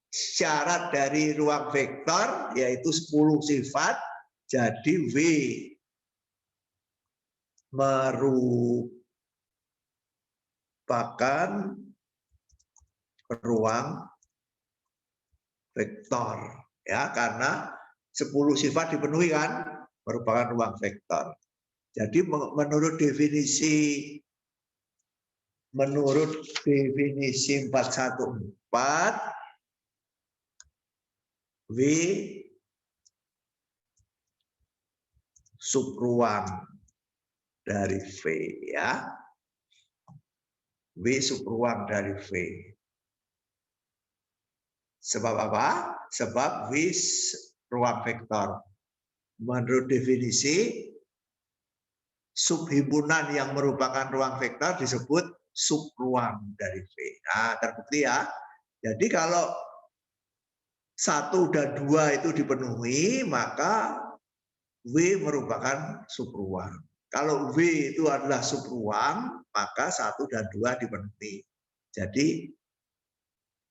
syarat dari ruang vektor, yaitu 10 sifat. Jadi W merupakan ruang vektor, ya, karena 10 sifat dipenuhi, kan, merupakan ruang vektor. Jadi menurut definisi 414 W subruang dari V, ya. W subruang dari V. Sebab apa? Sebab W ruang vektor. Menurut definisi, subhimpunan yang merupakan ruang vektor disebut subruang dari V. Nah, terbukti, ya. Jadi kalau 1 dan 2 itu dipenuhi, maka W merupakan subruang. Kalau W itu adalah subruang, maka 1 dan 2 dipenuhi. Jadi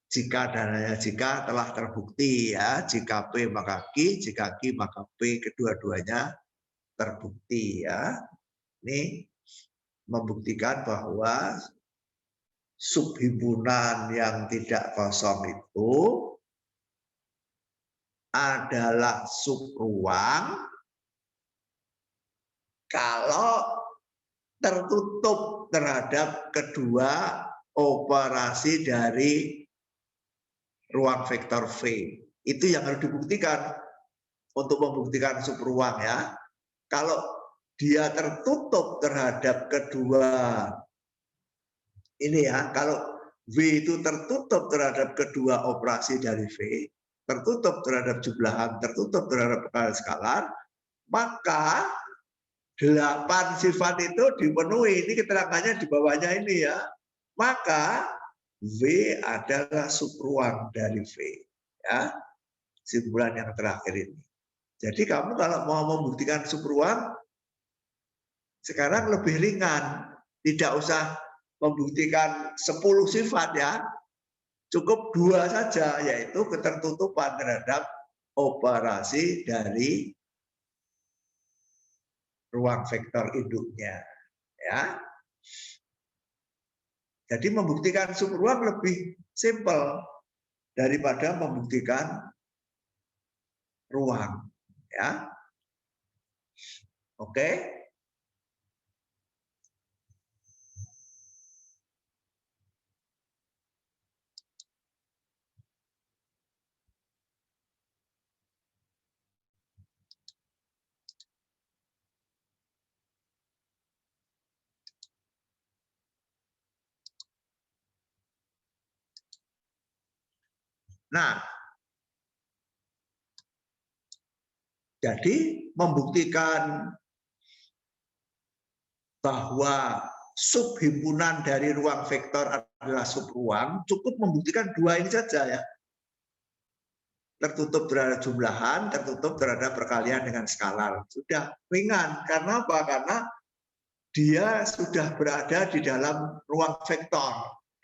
jika dan hanya jika telah terbukti, ya, jika P maka Q, jika Q maka P, kedua-duanya terbukti, ya. Ini membuktikan bahwa subhimpunan yang tidak kosong itu adalah subruang kalau tertutup terhadap kedua operasi dari ruang vektor V. Itu yang harus dibuktikan untuk membuktikan subruang, ya. Kalau dia tertutup terhadap kedua ini, ya, kalau V itu tertutup terhadap kedua operasi dari V, tertutup terhadap jumlahan, tertutup terhadap perkalian skalar, maka 8 sifat itu dipenuhi. Ini keterangannya di bawahnya ini, ya. Maka V adalah subruang dari V, ya. Simpulan yang terakhir ini. Jadi kamu kalau mau membuktikan subruang sekarang lebih ringan, tidak usah membuktikan 10 sifat, ya. Cukup 2 saja, yaitu ketertutupan terhadap operasi dari ruang vektor induknya, ya. Jadi membuktikan subruang lebih simpel daripada membuktikan ruang, ya. Oke. Nah, jadi membuktikan bahwa subhimpunan dari ruang vektor adalah subruang, cukup membuktikan dua ini saja ya. Tertutup terhadap jumlahan, tertutup terhadap perkalian dengan skalar. Sudah ringan. Karena apa? Karena dia sudah berada di dalam ruang vektor.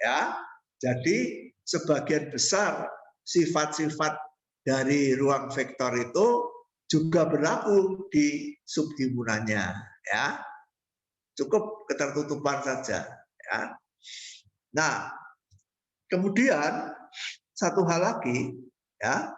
Ya. Jadi sebagian besar sifat-sifat dari ruang vektor itu juga berlaku di subhimpunannya. Ya. Cukup ketertutupan saja. Ya. Nah, kemudian satu hal lagi, ya.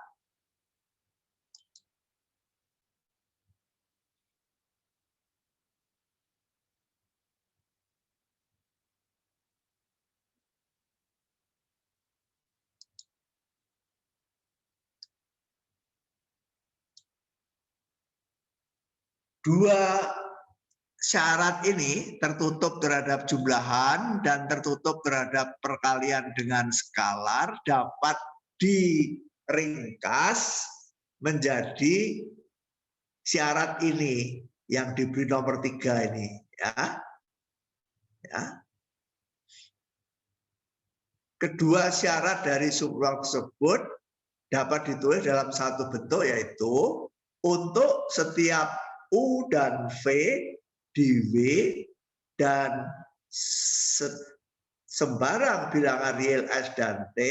Dua syarat ini tertutup terhadap jumlahan dan tertutup terhadap perkalian dengan skalar dapat diringkas menjadi syarat ini yang diberi nomor 3 ini. Ya. Kedua syarat dari subruang tersebut dapat ditulis dalam satu bentuk, yaitu untuk setiap U dan V di W dan sembarang bilangan real S dan T,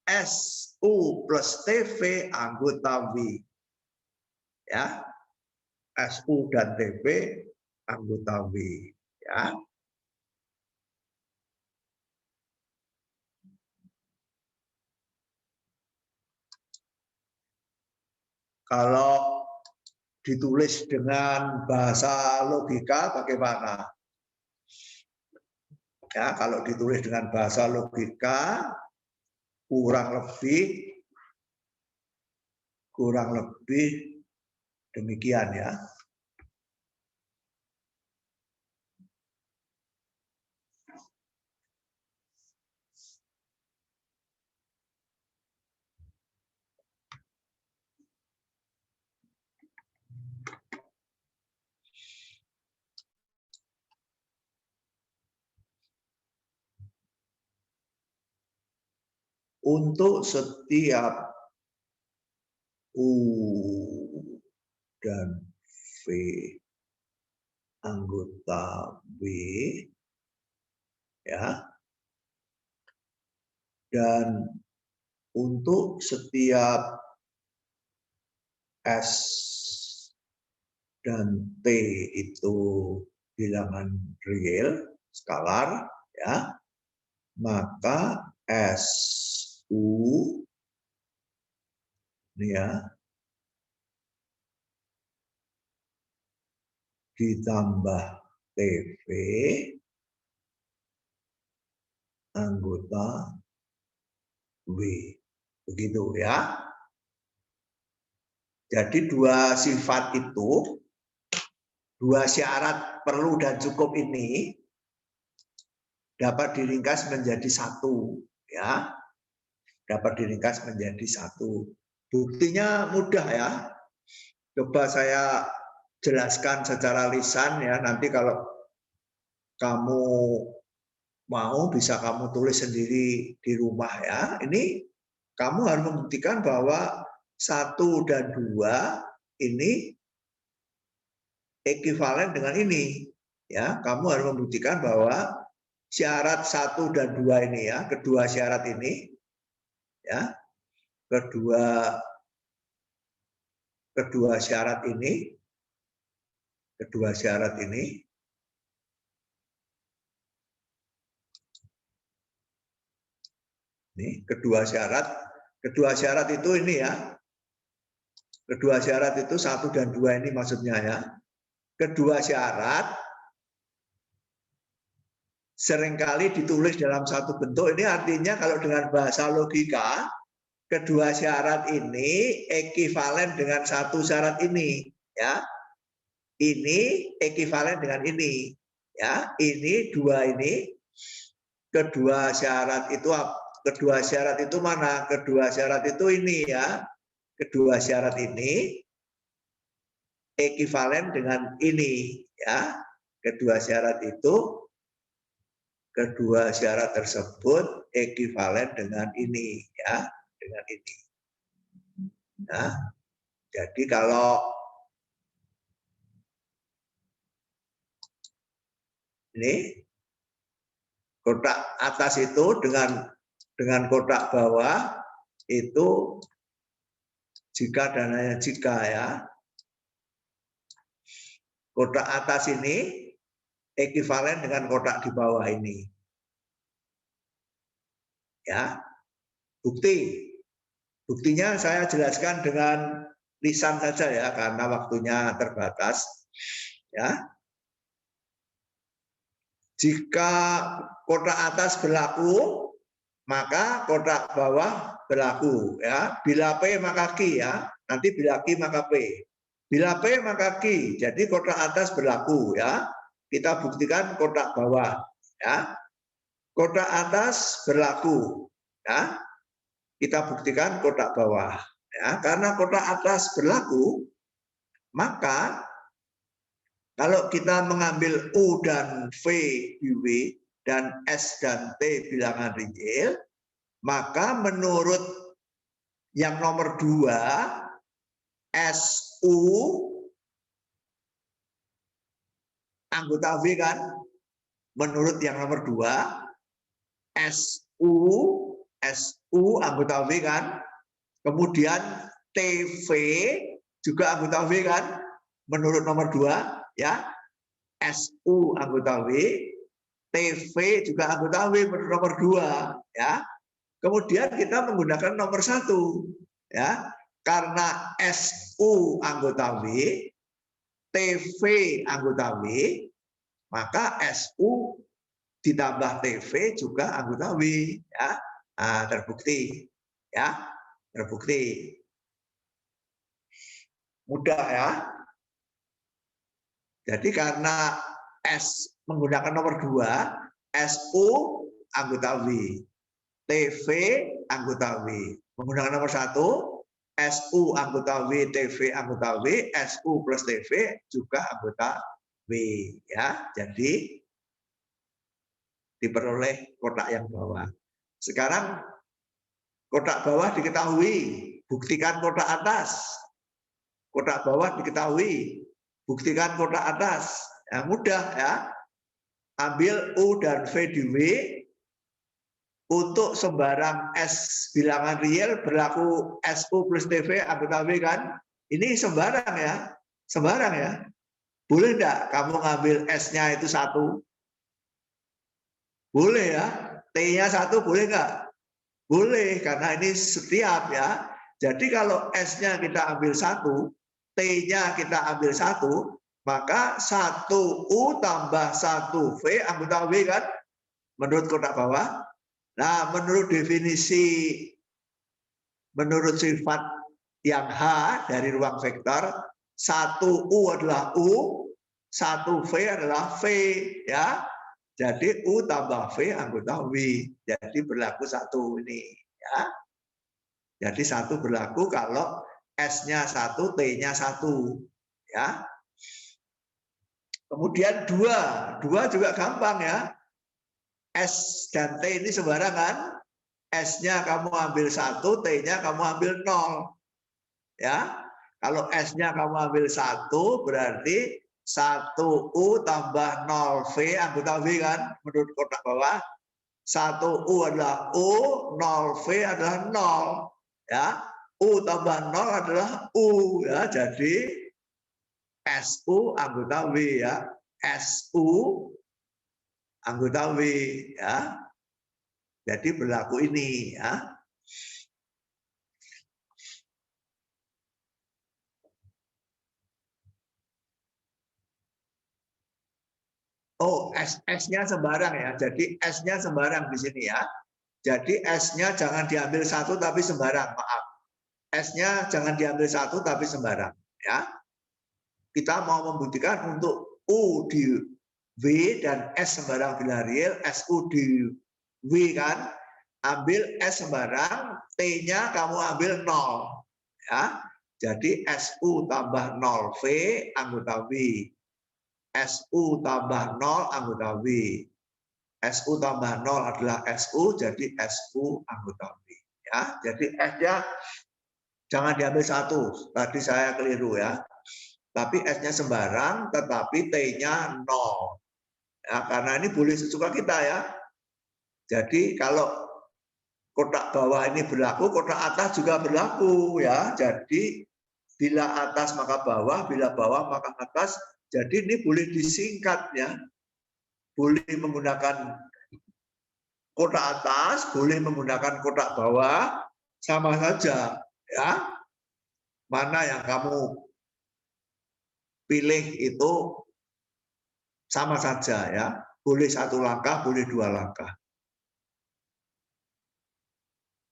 SU plus TV anggota W. Ya, SU dan TV anggota W. Ya. Kalau ditulis dengan bahasa logika bagaimana? Ya, kalau ditulis dengan bahasa logika kurang lebih demikian ya. Untuk setiap U dan V anggota W, ya, dan untuk setiap S dan T itu bilangan real, skalar, ya, maka SU ini ya ditambah TV anggota W. Begitu ya. Jadi dua sifat itu, dua syarat perlu dan cukup ini dapat diringkas menjadi satu, ya. Dapat diringkas menjadi satu. Buktinya mudah ya. Coba saya jelaskan secara lisan ya. Nanti kalau kamu mau bisa kamu tulis sendiri di rumah ya. Ini kamu harus membuktikan bahwa 1 dan 2 ini ekivalen dengan ini. Ya, kamu harus membuktikan bahwa syarat 1 dan 2 ini ya, kedua syarat ini ya, kedua syarat ini, ini kedua syarat itu ini ya, kedua syarat itu 1 dan 2 ini maksudnya ya. Kedua syarat seringkali ditulis dalam satu bentuk, ini artinya kalau dengan bahasa logika, kedua syarat ini ekivalen dengan satu syarat ini, ya. Ini ekivalen dengan ini, ya. Ini dua ini, kedua syarat itu kedua syarat itu mana? Kedua syarat itu ini ya. Kedua syarat ini ekivalen dengan ini ya. Kedua syarat tersebut ekivalen dengan ini ya, dengan ini. Nah, jadi kalau ini kotak atas itu dengan kotak bawah itu jika dan hanya jika ya. Kotak atas ini ekivalen dengan kotak di bawah ini. Ya. Buktinya saya jelaskan dengan lisan saja ya karena waktunya terbatas. Ya. Jika kotak atas berlaku, maka kotak bawah berlaku ya. Bila P maka Q ya. Nanti bila Q maka P. Bila P maka Q. Jadi kotak atas berlaku ya. Kita buktikan kotak bawah ya. Kotak atas berlaku ya. Kita buktikan kotak bawah ya. Karena kotak atas berlaku, maka kalau kita mengambil U dan V di W dan S dan T bilangan real, maka menurut yang nomor 2, SU anggota V kan? Menurut yang nomor 2, SU anggota V kan? Kemudian TV juga anggota V kan? Menurut nomor 2 ya. SU anggota W, TV juga anggota W menurut nomor 2 ya. Kemudian kita menggunakan nomor 1 ya. Karena SU anggota W, TV anggota W, maka SU ditambah TV juga anggota W ya. Nah, terbukti ya. Terbukti. Mudah ya. Jadi karena S menggunakan nomor 2, SU anggota W, TV anggota W. Menggunakan nomor 1, SU anggota W, TV anggota W, SU plus TV juga anggota W. Ya, jadi diperoleh kotak yang bawah. Sekarang kotak bawah diketahui, buktikan kotak atas. Kotak bawah diketahui, buktikan kotak atas. Ya, mudah ya. Ambil U dan V di W. Untuk sembarang S bilangan real berlaku SU plus TV anggota W kan. Ini sembarang ya. Sembarang ya. Boleh enggak kamu ngambil S-nya itu 1? Boleh ya. T-nya 1 boleh enggak? Boleh, karena ini setiap ya. Jadi kalau S-nya kita ambil 1, T-nya kita ambil 1, maka 1U tambah 1V anggota W kan? Menurut kotak bawah. Nah, menurut definisi, menurut sifat yang H dari ruang vektor, 1U adalah U, 1V adalah V. Ya. Jadi U tambah V anggota W. Jadi berlaku 1 ini. Ya. Jadi 1 berlaku kalau S-nya 1, T-nya 1. Ya. Kemudian 2 juga gampang ya. S dan T ini sembarangan. S-nya kamu ambil 1, T-nya kamu ambil 0. Ya. Kalau S-nya kamu ambil 1 berarti 1U tambah 0V anggota V kan menurut kotak bawah. 1U adalah U, 0V adalah 0. Ya. U tambah 0 adalah U ya. Jadi SU anggota W ya. SU anggota W ya. Jadi berlaku ini ya. Oh, S-nya sembarang ya. Jadi S-nya sembarang di sini ya. Jadi S-nya jangan diambil 1 tapi sembarang, maaf. S-nya jangan diambil 1 tapi sembarang ya. Kita mau membuktikan untuk U di W dan S sembarang bilangan real, SU di W kan. ambil S sembarang, T-nya kamu ambil 0. Ya. Jadi SU tambah 0V anggota V. SU tambah 0 anggota V. SU tambah 0 adalah SU, jadi SU anggota V. Ya. Jadi S-nya jangan diambil satu. Tadi saya keliru ya. Tapi S-nya sembarang, tetapi T-nya 0. Ya, karena ini boleh sesuka kita ya. Jadi kalau kotak bawah ini berlaku, kotak atas juga berlaku ya. Jadi bila atas maka bawah, bila bawah maka atas. Jadi ini boleh disingkat ya. Boleh menggunakan kotak atas, boleh menggunakan kotak bawah, sama saja ya. Mana yang kamu pilih itu sama saja ya. Boleh satu langkah, boleh dua langkah.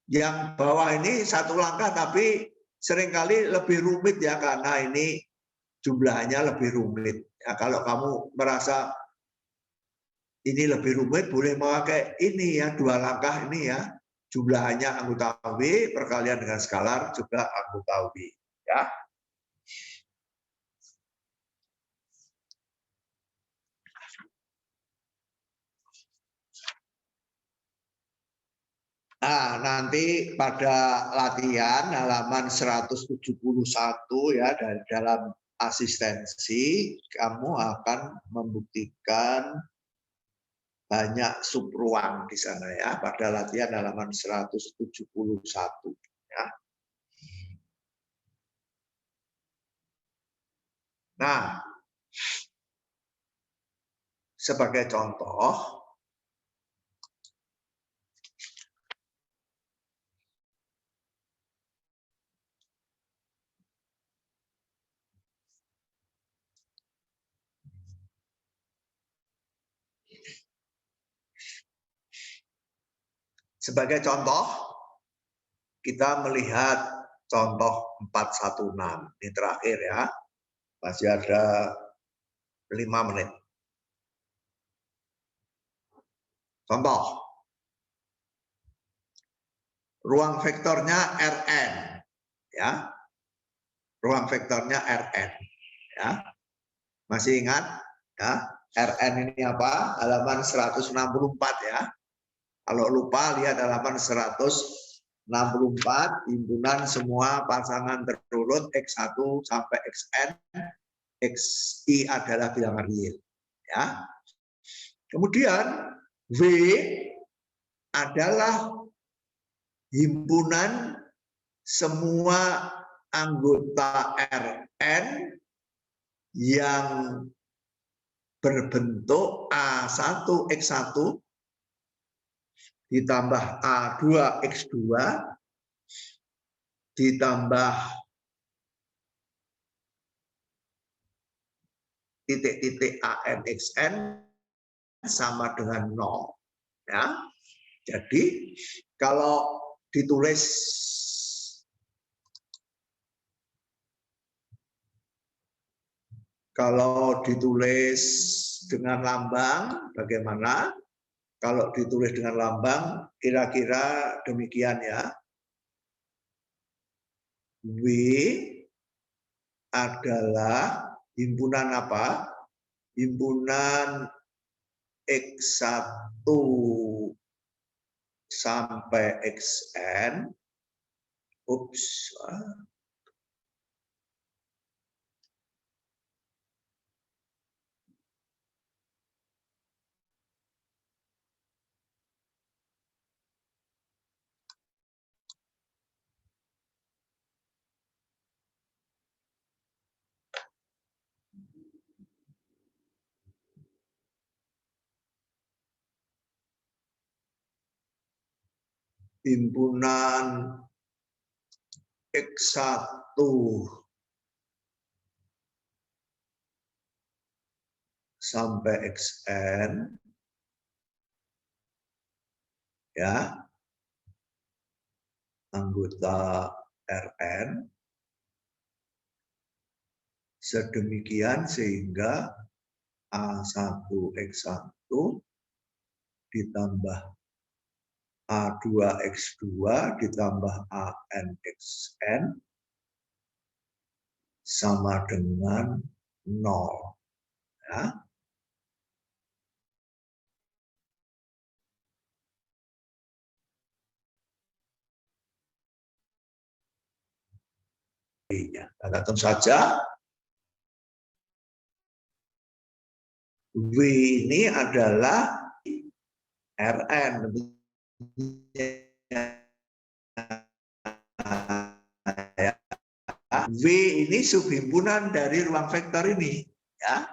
Yang bawah ini satu langkah tapi seringkali lebih rumit ya karena ini jumlahnya lebih rumit. Ya, kalau kamu merasa ini lebih rumit boleh memakai ini ya, dua langkah ini ya. Jumlahnya anggota W perkalian dengan skalar juga anggota W ya. Nah, nanti pada latihan halaman 171 ya dari dalam asistensi kamu akan membuktikan banyak subruang di sana ya pada latihan halaman 171 ya. Nah, sebagai contoh kita melihat contoh 416. Ini terakhir ya. Masih ada 5 menit. Contoh. Ruang vektornya Rn ya. Ruang vektornya Rn ya. Masih ingat ya? Rn ini apa? Halaman 164 ya. Kalau lupa lihat halaman 164, himpunan semua pasangan terurut X1 sampai Xn, Xi adalah bilangan real. Ya. Kemudian V adalah himpunan semua anggota Rn yang berbentuk A1X1 ditambah A2X2 ditambah titik-titik ANXN sama dengan 0. Ya. Jadi kalau ditulis dengan lambang bagaimana? Kalau ditulis dengan lambang kira-kira demikian ya. W adalah himpunan apa? Himpunan X1 sampai Xn. Ups. Himpunan X1 sampai Xn ya, anggota Rn sedemikian sehingga A1X1 ditambah A2X2 ditambah ANXN sama dengan 0. Ya. Kita tentu saja W ini adalah Rn. W ini subhimpunan dari ruang vektor ini, ya.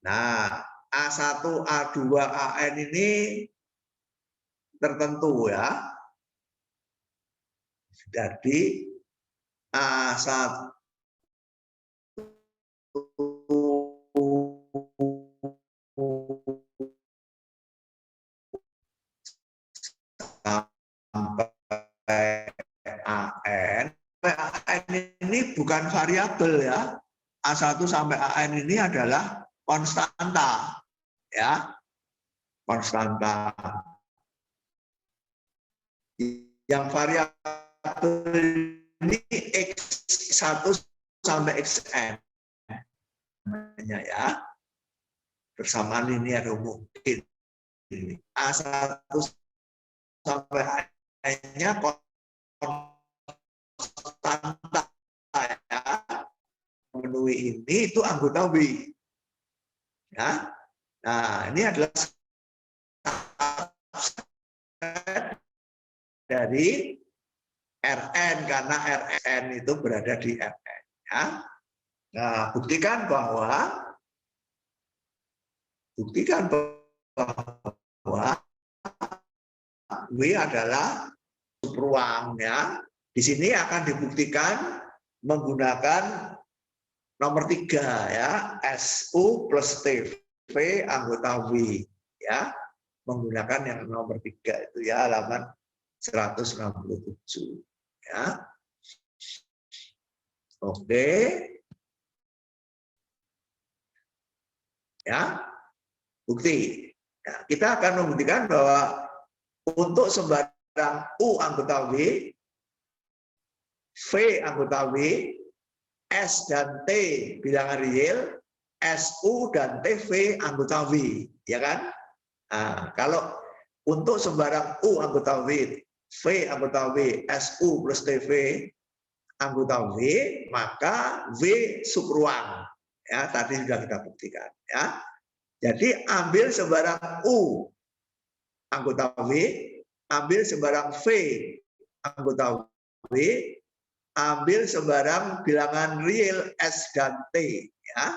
Nah, A1, A2, AN ini tertentu, ya. Jadi A1 sampai AN ini bukan variabel, ya. A1 sampai AN ini adalah konstanta, ya. Konstanta. Yang variabel ini X1 sampai Xn. Ya. Bersamaan linear mungkin. A1 sampai A-nya konstanta, ya. Memenuhi ini itu anggota W. Ya. Nah, ini adalah dari Rn karena Rn itu berada di Rn. Ya. Nah, buktikan bahwa W adalah subruang, ya. Di sini akan dibuktikan menggunakan nomor 3, ya, SU plus TV anggota W, ya. Menggunakan yang nomor 3 itu, ya, halaman 167, ya. Oke. Ya. Bukti. Ya, kita akan membuktikan bahwa untuk sembarang U anggota W, V anggota W, S dan T bilangan real, SU dan TV anggota W, ya kan? Nah, kalau untuk sembarang U anggota W, V anggota W, SU plus TV anggota W, maka W subruang. Ya, tadi sudah kita buktikan, ya. Jadi ambil sembarang U anggota W, ambil sembarang V anggota W, ambil sembarang bilangan real S dan T, ya.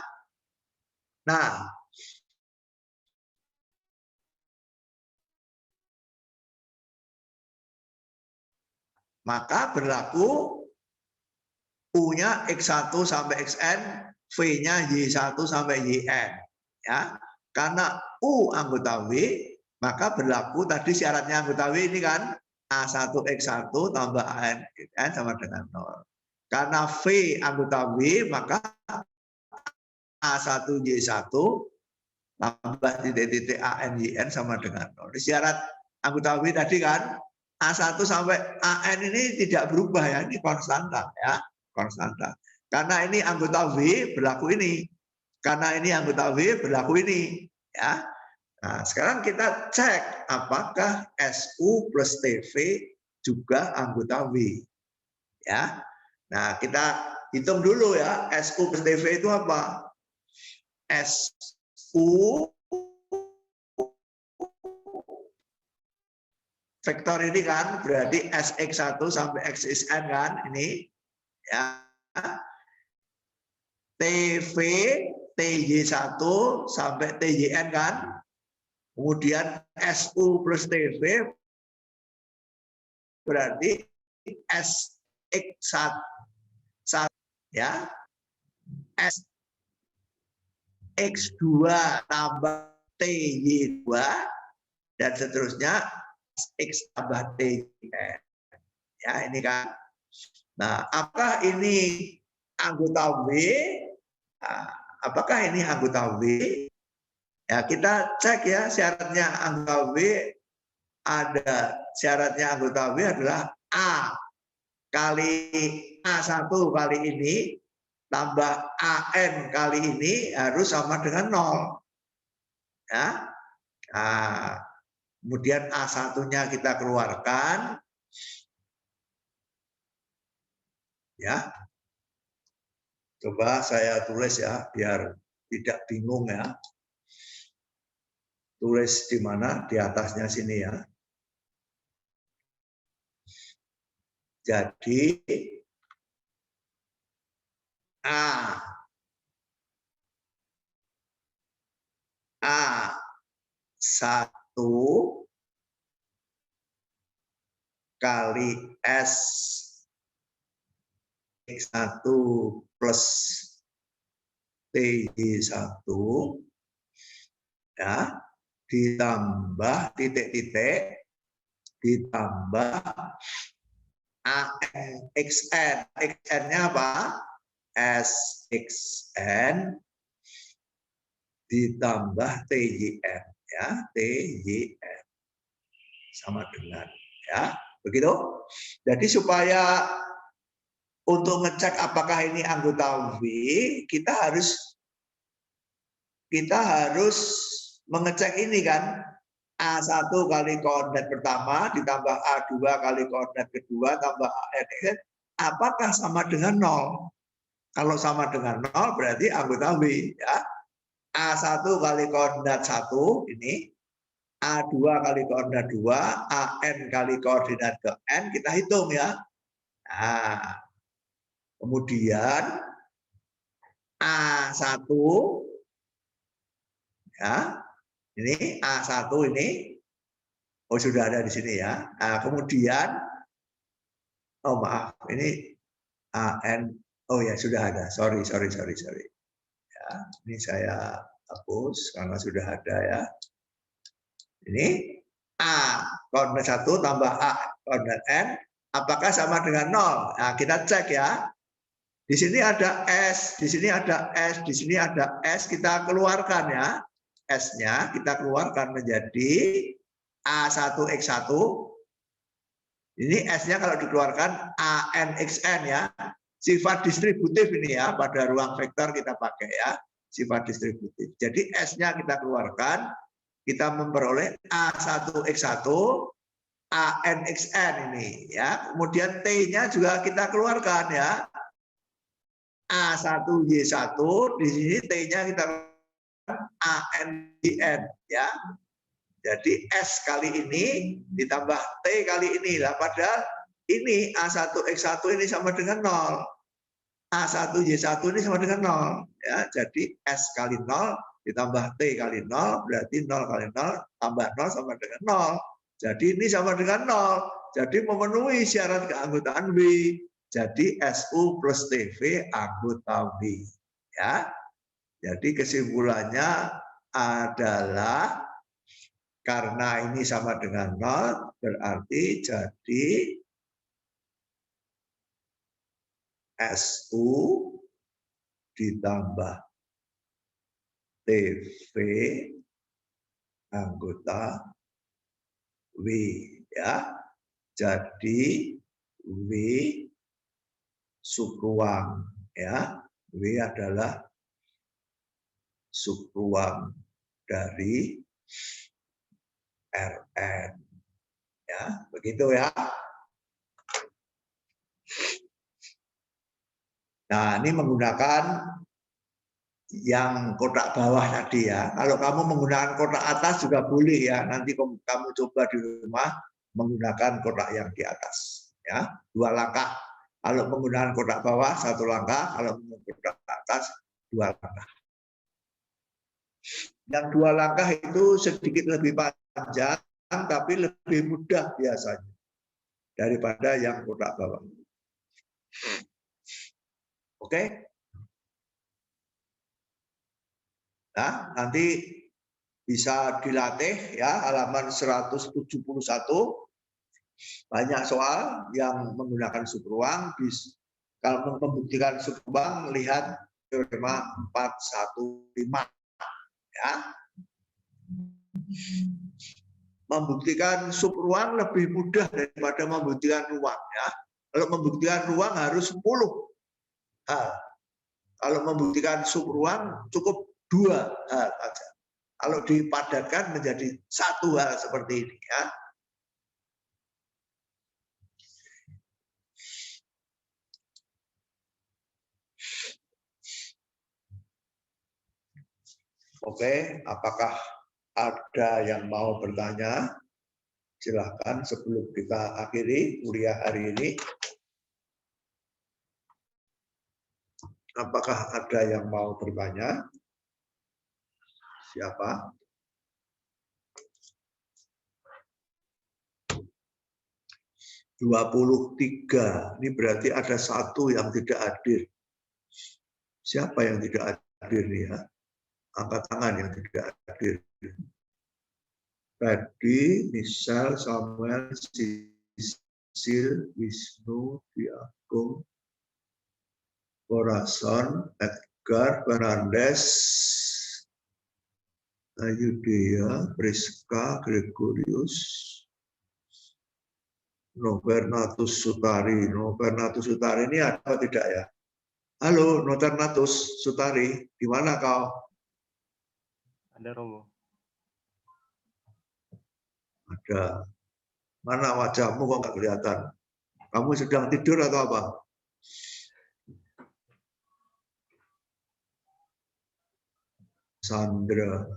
Nah, maka berlaku U-nya X1 sampai Xn, V-nya Y1 sampai Yn, ya. Karena U anggota W, maka berlaku tadi syaratnya anggota W ini kan A1X1 tambah AN sama dengan 0. Karena V anggota W, maka A1Y1 tambah titik-titik AN-YN sama dengan 0. Syarat anggota W tadi kan A1 sampai AN ini tidak berubah, ya, ini konstanta, ya, konstanta. Karena ini anggota W berlaku ini. Karena ini anggota W berlaku ini, ya. Nah, sekarang kita cek apakah SU plus TV juga anggota W, ya. Nah, kita hitung dulu, ya, SU plus TV itu apa? SU vektor ini kan berarti SX1 sampai XXN kan ini, ya. TV TY1 sampai TYN kan. Kemudian SU plus TV berarti SX1, ya. SX2 tambah TY2 dan seterusnya X tambah TYN. Ya, ini kan. Nah, apakah ini anggota W? Nah, apakah ini anggota W? Ya, kita cek, ya, syaratnya anggota W ada syaratnya anggota W adalah A kali A1 kali ini tambah AN kali ini harus sama dengan 0. Ya. Nah, kemudian A1-nya kita keluarkan. Ya. Coba saya tulis ya, biar tidak bingung ya. Tulis di mana? Di atasnya sini ya. Jadi A1 kali S X1 plus TY1 ya, ditambah titik-titik ditambah ANXN. XN-nya apa? SXN ditambah TYN ya, TYN sama dengan ya, begitu. Jadi supaya untuk ngecek apakah ini anggota W, kita harus mengecek ini kan, A1 kali koordinat pertama ditambah A2 kali koordinat kedua tambah AN, apakah sama dengan 0? Kalau sama dengan 0 berarti anggota W ya. A1 kali koordinat 1 ini, A2 kali koordinat 2, AN kali koordinat ke N, kita hitung ya. Nah, kemudian A1 ya, ini A1 ini, oh sudah ada di sini ya. Nah, kemudian, oh maaf, ini AN, oh ya sudah ada, sorry. Ya, ini saya hapus karena sudah ada ya. Ini A koordinat 1 tambah A koordinat N, apakah sama dengan 0? Nah, kita cek ya. Di sini ada S, di sini ada S, di sini ada S, kita keluarkan ya. S-nya kita keluarkan menjadi A1X1. Ini S-nya kalau dikeluarkan ANXN ya. Sifat distributif ini ya, pada ruang vektor kita pakai ya. Sifat distributif. Jadi S-nya kita keluarkan, kita memperoleh A1X1, ANXN ini ya. Kemudian T-nya juga kita keluarkan ya. A1Y1, di sini T-nya kita ANYN ya. Jadi S kali ini ditambah T kali ini lah, padahal ini A1X1 ini sama dengan 0. A1Y1 ini sama dengan 0 ya. Jadi S kali 0 ditambah T kali 0 berarti 0 kali 0 tambah 0 sama dengan 0. Jadi ini sama dengan 0. Jadi memenuhi syarat keanggotaan W. Jadi SU plus TV anggota W ya. Jadi kesimpulannya adalah karena ini sama dengan 0 berarti jadi SU ditambah TV anggota W ya. Jadi W subruang ya. W adalah subruang dari Rn ya, begitu ya. Nah, ini menggunakan yang kotak bawah tadi ya. Kalau kamu menggunakan kotak atas juga boleh ya. Nanti kamu coba di rumah menggunakan kotak yang di atas ya. 2 langkah. Kalau menggunakan kotak bawah 1 langkah, kalau menggunakan kotak atas 2 langkah. Yang 2 langkah itu sedikit lebih panjang tapi lebih mudah biasanya daripada yang kotak bawah. Oke? Nah, nanti bisa dilatih ya, halaman 171. Banyak soal yang menggunakan subruang. Kalau membuktikan subruang, lihat teorema 415 ya. membuktikan sub ruang lebih mudah daripada membuktikan ruang ya. Kalau membuktikan ruang harus 10 hal. Kalau membuktikan sub ruang cukup 2 hal saja. Kalau dipadatkan menjadi 1 hal seperti ini ya. Oke, apakah ada yang mau bertanya? Silakan sebelum kita akhiri kuliah hari ini. Apakah ada yang mau bertanya? Siapa? (23). Ini berarti ada 1 yang tidak hadir. Siapa yang tidak hadir nih ya? Angkat tangan yang tidak hadir. Tadi misal Samuel, Sisil, Wisnu, Diagung, Corazon, Edgar, Fernandes, Ayudea, Priska, Gregorius, Novernatus Sutari. Novernatus Sutari ini ada apa tidak ya? Halo, Novernatus Sutari, di mana kau? Ada, Romo. Ada. Mana wajahmu kok nggak kelihatan? Kamu sedang tidur atau apa? Sandra.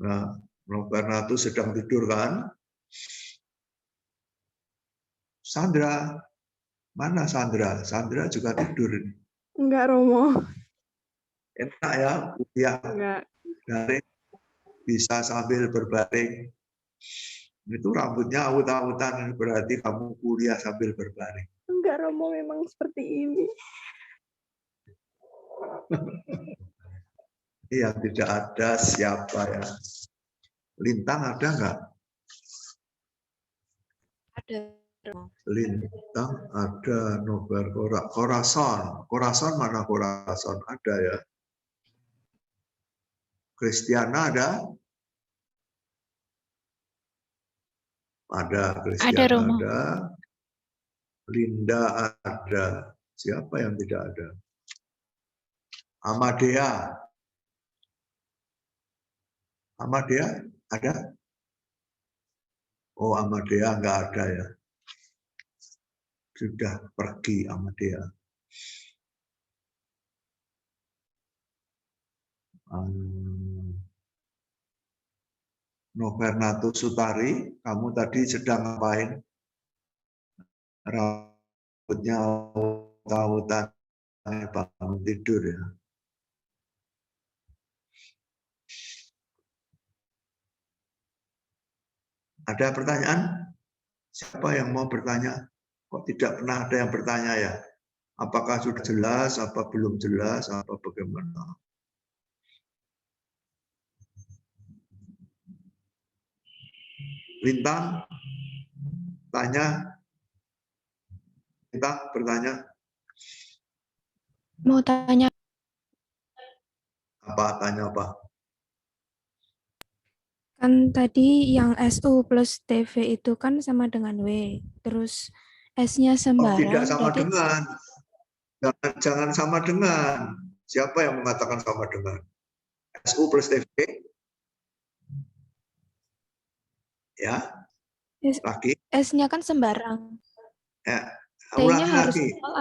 Nah, Novernatus sedang tidur kan? Sandra. Mana Sandra? Sandra juga tidur. Enggak, Romo. Enak ya, kuliah Enggak. daring, bisa sambil berbaring. Itu rambutnya awut-awutan, berarti kamu kuliah sambil berbaring. Enggak, Romo, memang seperti ini. Iya, tidak ada siapa ya. Lintang ada nggak? Ada, Romo. Lintang ada, Nobar, Corazon. Corazon mana Corazon? Ada ya. Kristiana ada? Ada, Kristiana ada. Linda ada. Siapa yang tidak ada? Amadea. Amadea ada? Oh, Amadea nggak ada ya. Sudah pergi Amadea. Novernatus Sutari, kamu tadi sedang ngapain? Rambutnya awut-awutan, bangun tidur ya. Ada pertanyaan? Siapa yang mau bertanya? Kok tidak pernah ada yang bertanya ya? Apakah sudah jelas, apa belum jelas, apa bagaimana? Lintang, tanya. Lintang, bertanya. Mau tanya. Apa, tanya apa? Kan tadi yang SU plus TV itu kan sama dengan W. Terus S-nya sembarang. Oh, tidak sama berarti... dengan. Jangan sama dengan. Siapa yang mengatakan sama dengan? SU plus TV. Ya. Lagi. S-nya kan sembarang. Ya. T-nya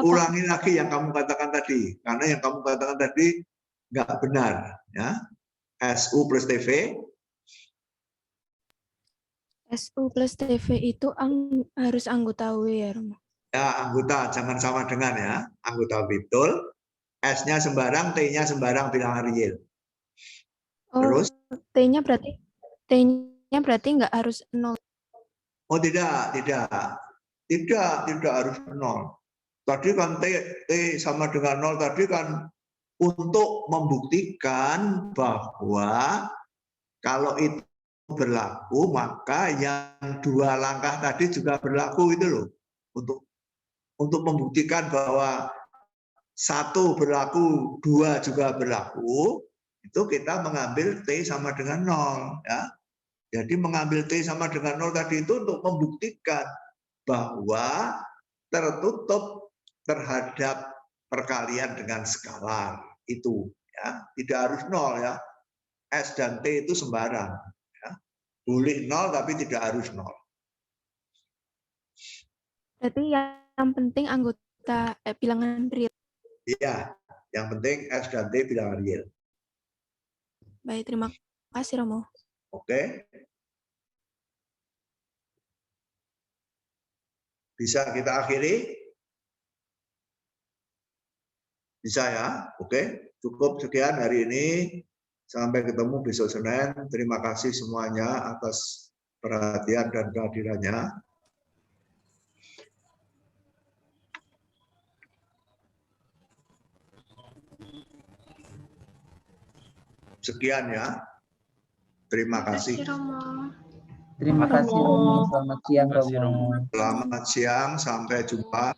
Ulangi lagi yang kamu katakan tadi. Karena yang kamu katakan tadi nggak benar. Ya. SU plus TV. SU plus TV itu harus anggota W ya, Romo? Ya, anggota, jangan sama dengan ya. Anggota betul. S-nya sembarang, T-nya sembarang bilangan real. Terus? T-nya berarti nggak harus 0. Oh tidak harus 0. Tadi kan T sama dengan 0 tadi kan untuk membuktikan bahwa kalau itu berlaku maka yang 2 langkah tadi juga berlaku itu loh. Untuk membuktikan bahwa 1 berlaku, 2 juga berlaku, itu kita mengambil T sama dengan 0 ya. Jadi mengambil T sama dengan 0 tadi itu untuk membuktikan bahwa tertutup terhadap perkalian dengan skalar itu, ya. Tidak harus 0 ya. S dan T itu sembarang, ya. Boleh 0 tapi tidak harus 0. Berarti yang penting anggota bilangan real. Iya, yang penting S dan T bilangan real. Baik, terima kasih Romo. Oke. Bisa kita akhiri? Bisa ya? Oke. Cukup sekian hari ini. Sampai ketemu besok Senin. Terima kasih semuanya atas perhatian dan kehadirannya. Sekian ya. Terima kasih. Terima kasih Romo. Selamat siang Romo. Selamat siang, sampai jumpa.